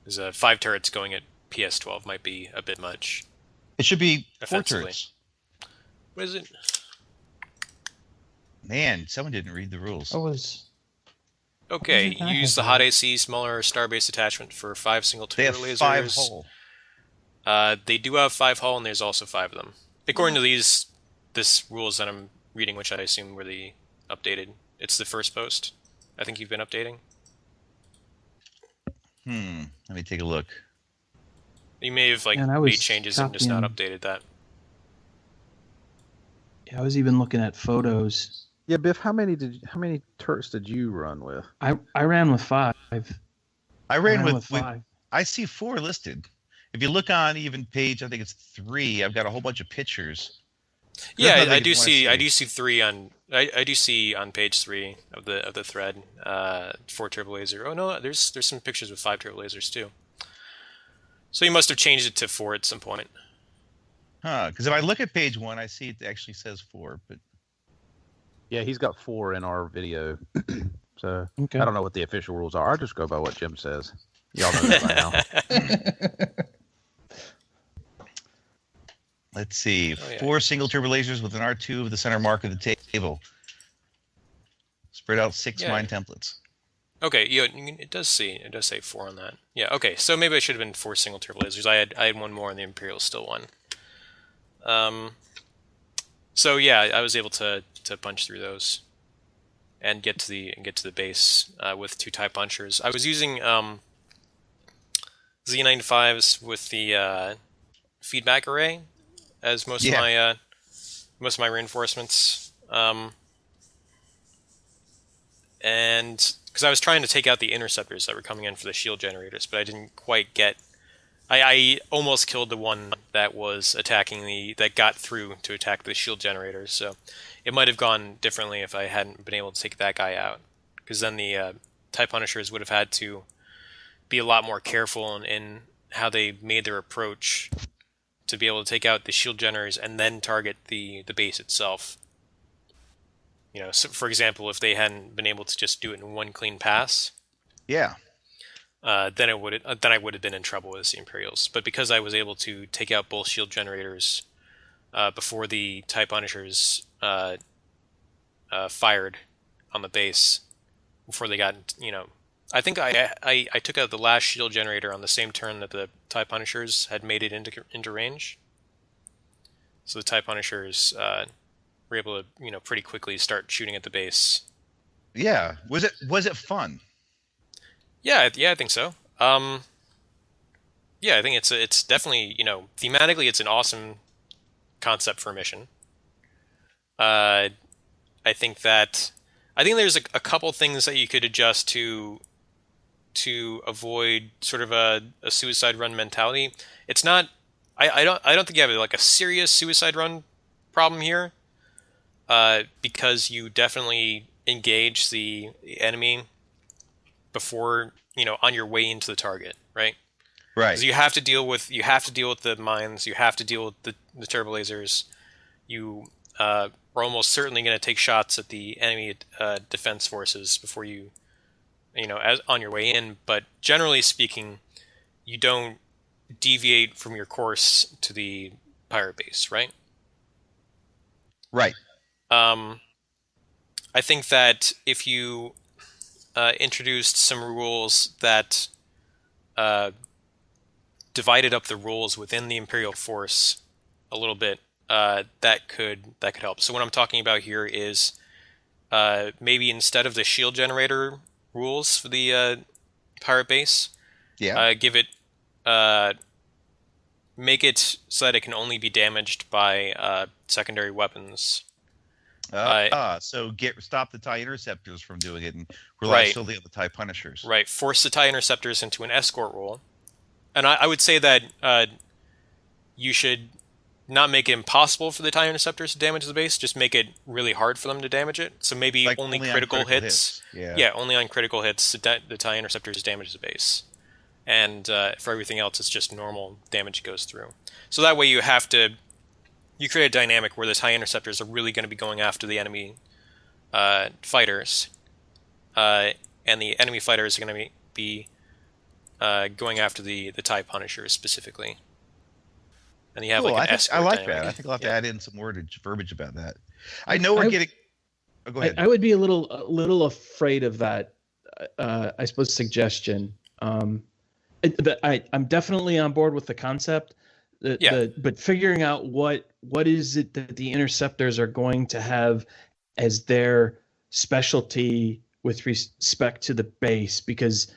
Because 5 turrets going at PS12 might be a bit much. It should be 4 turrets. What is it? Man, someone didn't read the rules. Okay, use the hot AC smaller starbase attachment for 5 single turret lasers. They have 5 hull. They do have 5 hull, and there's also 5 of them. According to this rules that I'm reading, which I assume were the updated. It's the first post. I think you've been updating. Let me take a look. You may have made changes and just not updated that. Yeah, I was even looking at photos. Yeah, Biff, how many turrets did you run with? I ran with 5. I ran with 5. I see 4 listed. If you look on even page, I think it's 3. I've got a whole bunch of pictures. Yeah, I do see 3 on. I do see on page 3 of the thread 4 turbo laser. Oh no, there's some pictures with 5 turbo lasers too. So you must have changed it to 4 at some point. Because if I look at page 1, I see it actually says 4, but yeah, he's got 4 in our video. So okay. I don't know what the official rules are. I'll just go by what Jim says. Y'all know that by now. Let's see. 4 single turbo lasers with an R2 of the center mark of the table. Spread out 6 mine templates. Okay, it does say 4 on that. Yeah, okay. So maybe I should have been 4 single turbo lasers. I had 1 more, and the Imperial still won. So yeah, I was able to punch through those and get to the base with 2 TIE punchers. I was using Z95s with the feedback array as most of my reinforcements, and because I was trying to take out the interceptors that were coming in for the shield generators, but I didn't quite get. I almost killed the one that was attacking that got through to attack the shield generators. So it might have gone differently if I hadn't been able to take that guy out, because then the TIE Punishers would have had to be a lot more careful in how they made their approach to be able to take out the shield generators and then target the base itself. So for example, if they hadn't been able to just do it in one clean pass, then I would have been in trouble with the Imperials. But because I was able to take out both shield generators before the TIE Punishers fired on the base, before they got, I think I took out the last shield generator on the same turn that the TIE Punishers had made it into range. So the TIE Punishers were able to, pretty quickly start shooting at the base. Yeah. Was it fun? Yeah, I think so. Yeah, I think it's definitely, thematically it's an awesome concept for a mission. I think there's a couple things that you could adjust to avoid sort of a suicide run mentality. It's not. I don't think you have like a serious suicide run problem here, because you definitely engage the enemy before on your way into the target, right? Right. So you have to deal with the mines. You have to deal with the turbo lasers. You are almost certainly going to take shots at the enemy defense forces before you as on your way in. But generally speaking, you don't deviate from your course to the pirate base, right? Right. I think that if you introduced some rules that divided up the rules within the Imperial force a little bit, that could help. So what I'm talking about here is maybe instead of the shield generator rules for the pirate base, give it make it so that it can only be damaged by secondary weapons. So stop the TIE interceptors from doing it and rely solely on the TIE Punishers. Right. Force the TIE interceptors into an escort role. And I would say that you should not make it impossible for the TIE interceptors to damage the base, just make it really hard for them to damage it. So maybe like only critical hits. Yeah, only on critical hits the TIE interceptors damage the base. And for everything else, it's just normal damage goes through. So that way you create a dynamic where the TIE interceptors are really going to be going after the enemy fighters. And the enemy fighters are going to be going after the TIE Punishers specifically. And you have like an escort I like dynamic. that. I think I'll have to add in some verbiage about that. I know we're getting... Oh, go ahead. I would be a little afraid of that, I suppose, suggestion. I'm definitely on board with the concept. But figuring out what is it that the interceptors are going to have as their specialty with respect to the base, because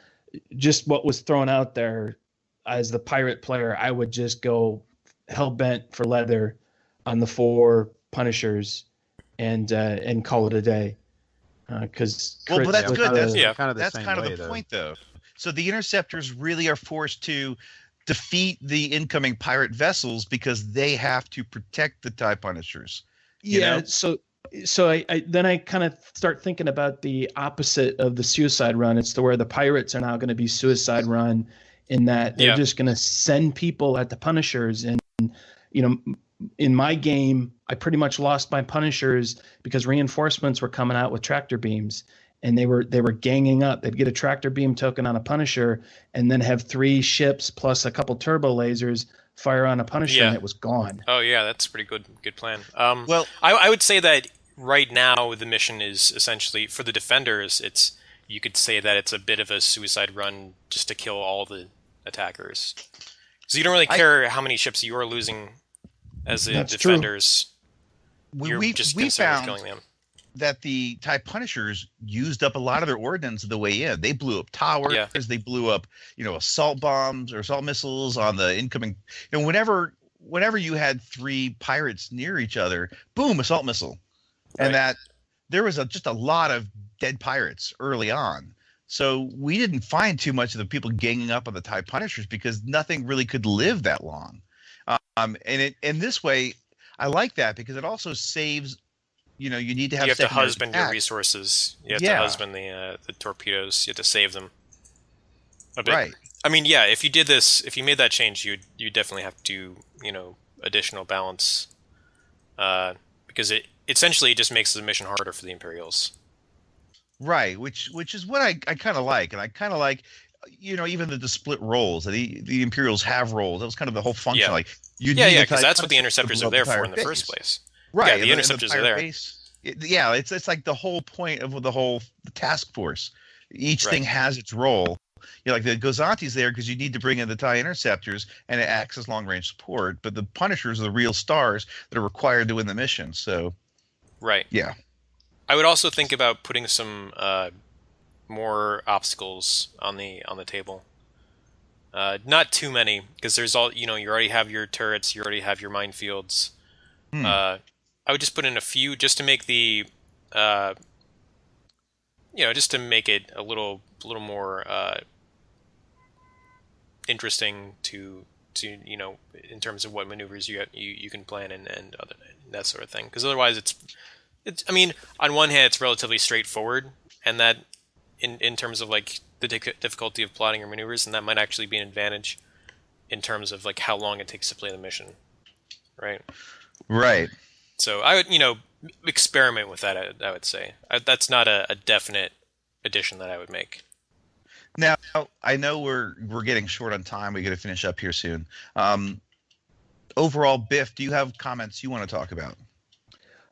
just what was thrown out there as the pirate player, I would just go hell-bent for leather on the 4 Punishers and call it a day. But that's good. That's kind of the point, though. So the interceptors really are forced to defeat the incoming pirate vessels because they have to protect the TIE Punishers. You know? So I kind of start thinking about the opposite of the suicide run. It's where the pirates are now going to be suicide run, in that they're just going to send people at the Punishers. And in my game, I pretty much lost my Punishers because reinforcements were coming out with tractor beams. And they were ganging up. They'd get a tractor beam token on a Punisher, and then have 3 ships plus a couple turbo lasers fire on a Punisher, and it was gone. Oh yeah, that's a pretty good plan. Well, I would say that right now the mission is essentially for the defenders. You could say that it's a bit of a suicide run just to kill all the attackers. So you don't really care how many ships you are losing as the defenders. We found killing them. That the TIE Punishers used up a lot of their ordnance on the way in. They blew up towers. Yeah. They blew up, assault bombs or assault missiles on the incoming. Whenever you had 3 pirates near each other, boom, assault missile, and that there was just a lot of dead pirates early on. So we didn't find too much of the people ganging up on the TIE Punishers because nothing really could live that long. And this way, I like that because it also saves. You need to have. You have to husband your resources. You have to husband the torpedoes. You have to save them. A bit. Right. I mean, if you did this, if you made that change, you definitely have to additional balance, because it essentially just makes the mission harder for the Imperials. Right, which is what I kind of like, and I kind of like, even the split roles. The Imperials have roles. That was kind of the whole function. Yeah. Like because that's what the interceptors are there for in the first place. Right, the interceptors are there. It's like the whole point of the task force. Each thing has its role. Like the Gozanti's there because you need to bring in the TIE interceptors, and it acts as long-range support. But the Punishers are the real stars that are required to win the mission. So, yeah. I would also think about putting some more obstacles on the table. Not too many, because there's you already have your turrets, you already have your minefields. I would just put in a few just to make the, just to make it a little more interesting to in terms of what maneuvers you can plan and that sort of thing. Because otherwise, it's. I mean, on one hand, it's relatively straightforward, and that in terms of like the difficulty of plotting your maneuvers, and that might actually be an advantage in terms of like how long it takes to play the mission, right? Right. So I would, experiment with that. I would say that's not a definite addition that I would make. Now I know we're getting short on time. We got to finish up here soon. Overall, Biff, do you have comments you want to talk about?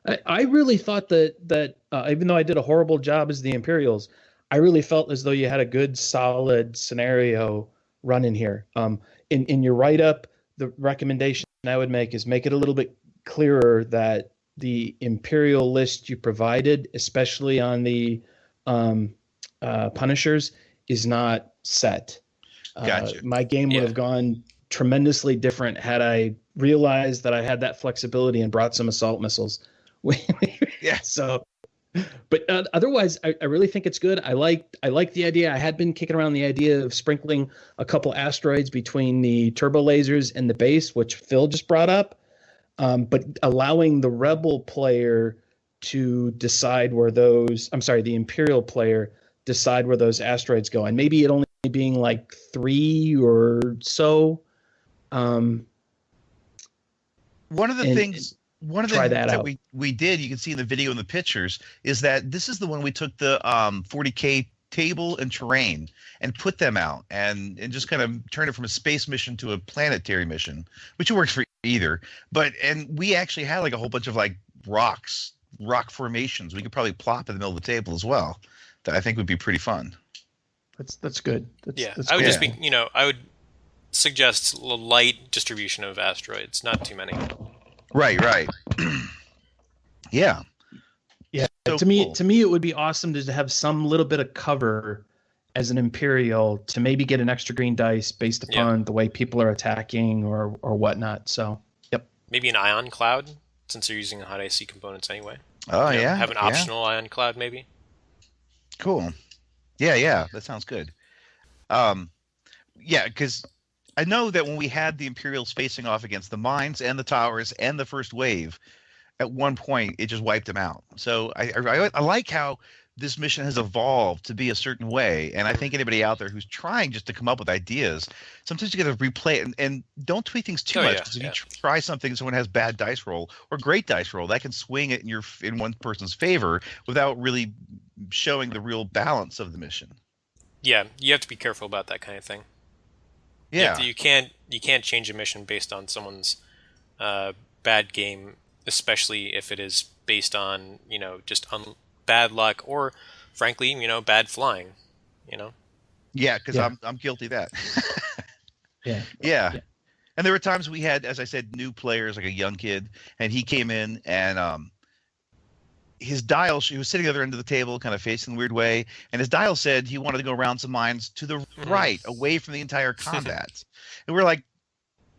I really thought that even though I did a horrible job as the Imperials, I really felt as though you had a good, solid scenario running here. In your write-up, the recommendation I would make is make it a little bit clearer that the Imperial list you provided, especially on the Punishers, is not set. Gotcha. My game would have gone tremendously different had I realized that I had that flexibility and brought some assault missiles. Yeah. So, but otherwise, I really think it's good. I like the idea. I had been kicking around the idea of sprinkling a couple asteroids between the turbo lasers and the base, which Phil just brought up. But allowing the Rebel player to decide where the Imperial player decide where those asteroids go, and maybe it only being like 3 or so. One of the things that we did, you can see in the video and the pictures, is that this is the one we took the 40K table and terrain and put them out and just kind of turned it from a space mission to a planetary mission, which works for either. And we actually had like a whole bunch of like rock formations we could probably plop in the middle of the table as well, that I think would be pretty fun. That's good. That's I would just be, I would suggest a light distribution of asteroids, not too many. Right. Yeah. So to me, it would be awesome to have some little bit of cover as an Imperial to maybe get an extra green dice based upon the way people are attacking or whatnot. So, maybe an ion cloud, since they're using hot IC components anyway. Oh, yeah. Have an optional ion cloud, maybe. Cool. Yeah, that sounds good. Because I know that when we had the Imperials facing off against the mines and the towers and the first wave, at one point it just wiped them out. So I like how this mission has evolved to be a certain way, and I think anybody out there who's trying just to come up with ideas, sometimes you got to replay it and don't tweak things too much, because if you try something someone has bad dice roll or great dice roll, that can swing it in one person's favor without really showing the real balance of the mission. Yeah, you have to be careful about that kind of thing. Yeah, you can't change a mission based on someone's bad game, especially if it is based on just bad luck or, frankly, bad flying. Yeah, because I'm guilty of that. Yeah. And there were times we had, as I said, new players, like a young kid, and he came in and his dial, he was sitting at the other end of the table, kind of facing the weird way, and his dial said he wanted to go around some mines to the right, away from the entire combat. And we're like,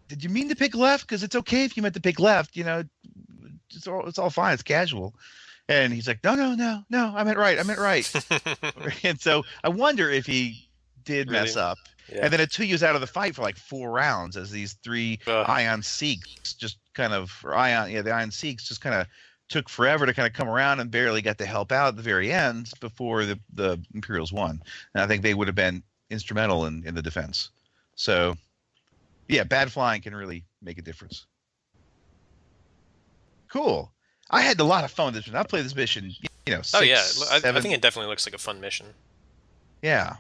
did you mean to pick left? Because it's okay if you meant to pick left. It's all fine. It's casual. And he's like, no, I meant right. And so I wonder if he did mess up. Yeah. And then it took us out of the fight for like 4 rounds as these 3 Ion Seeks the Ion Seeks just kind of took forever to kind of come around and barely got to help out at the very end before the Imperials won. And I think they would have been instrumental in the defense. So, yeah, bad flying can really make a difference. Cool. I had a lot of fun with this mission. I played this mission, 6, I think it definitely looks like a fun mission. Yeah.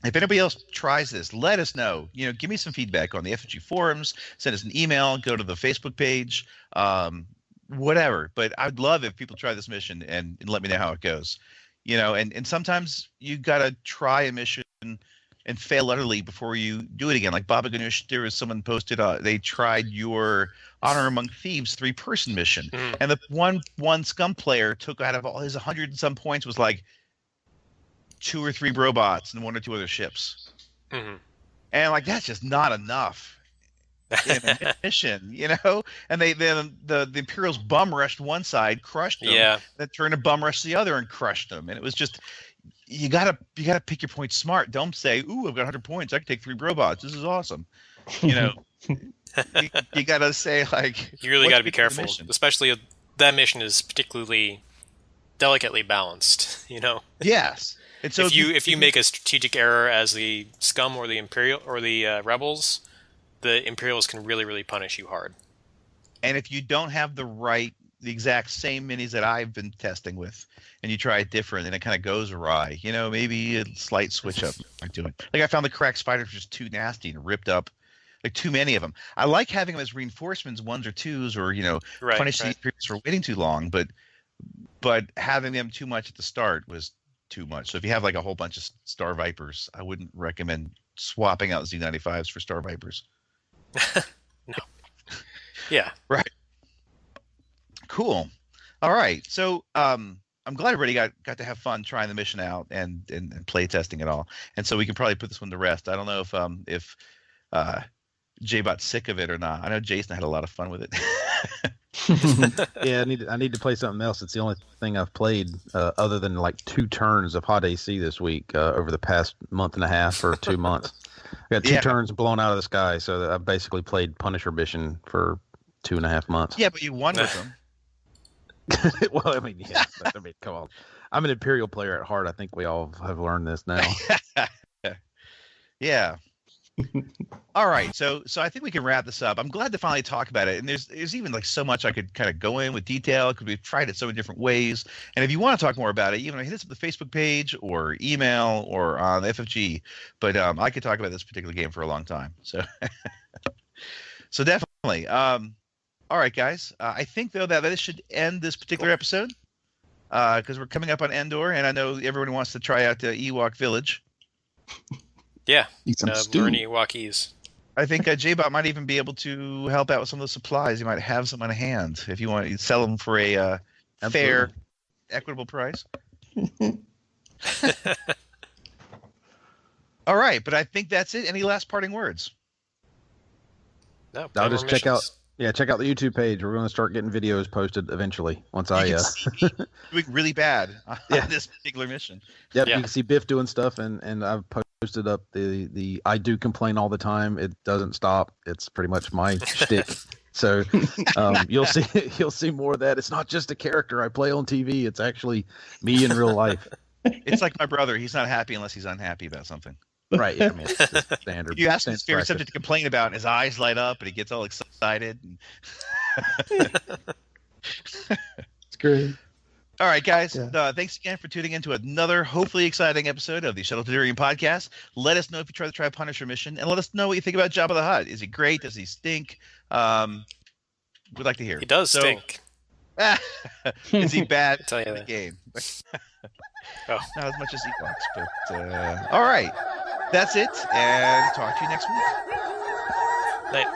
If anybody else tries this, let us know. Give me some feedback on the FFG forums. Send us an email. Go to the Facebook page. Whatever. But I'd love if people try this mission and let me know how it goes. And sometimes you got to try a mission and fail utterly before you do it again. Like Baba Ganoush, there was someone posted, they tried your Honor Among Thieves 3-person mission. And the one scum player took out of all his 100 and some points was like 2 or 3 robots and 1 or 2 other ships. And like, that's just not enough in a mission, And then the Imperials bum rushed one side, crushed them, then turned to bum rush the other and crushed them. And it was just, you gotta pick your points smart. Don't say, "Ooh, I've got 100 points. I can take 3 robots. This is awesome." You gotta say, like, you really gotta be careful, especially if that mission is particularly delicately balanced. Yes. And so if you make a strategic error as the scum or the Imperial or the rebels, the Imperials can really, really punish you hard. And if you don't have the exact same minis that I've been testing with, and you try it different, and it kind of goes awry, maybe a slight switch up to it. Like I found the cracked spider just too nasty and ripped up like too many of them. I like having them as reinforcements, 1s or 2s, or punish the Imperials for waiting too long. But having them too much at the start was too much. So if you have like a whole bunch of Star Vipers, I wouldn't recommend swapping out Z95s for Star Vipers. No. Yeah. Right. Cool. All right. So I'm glad everybody got to have fun trying the mission out and play testing it all. And so we can probably put this one to rest. I don't know if J-Bot's sick of it or not. I know Jason had a lot of fun with it. Yeah, I need to play something else. It's the only thing I've played other than like 2 turns of Hot AC this week over the past month and a half or 2 months. I got 2 turns blown out of the sky, so I've basically played Punisher mission for 2.5 months. Yeah, but you won with them. Well, I mean, yeah. But, I mean, come on. I'm an Imperial player at heart. I think we all have learned this now. Yeah. All right, so I think we can wrap this up. I'm glad to finally talk about it, and there's even like so much I could kind of go in with detail because we've tried it so many different ways. And if you want to talk more about it, even hit us up the Facebook page or email or on FFG. But I could talk about this particular game for a long time. So, so definitely. All right, guys. I think though that this should end this particular episode because we're coming up on Endor, and I know everyone wants to try out Ewok Village. Yeah, learn Ewokese. I think J-Bot might even be able to help out with some of the supplies. You might have some on hand if you want to sell them for a fair, equitable price. All right, but I think that's it. Any last parting words? No, I'll just check out the YouTube page. We're going to start getting videos posted eventually. Once doing really bad on this particular mission. Yep, you can see Biff doing stuff, and I've posted up the I do complain all the time. It doesn't stop. It's pretty much my shtick. So you'll see more of that. It's not just a character I play on TV. It's actually me in real life. It's like my brother. He's not happy unless he's unhappy about something. Right. Yeah, I mean, it's just standard. You ask him his favorite subject to complain about, and his eyes light up, and he gets all excited. It's great. All right, guys. Thanks again for tuning in to another hopefully exciting episode of the Shuttle Tydirium Podcast. Let us know if you try the Try Punisher mission, and let us know what you think about Jabba the Hutt. Is he great? Does he stink? We'd like to hear. He does stink. Is he bad in the game? Oh. Not as much as Ewoks, but all right. That's it, and talk to you next week. Night.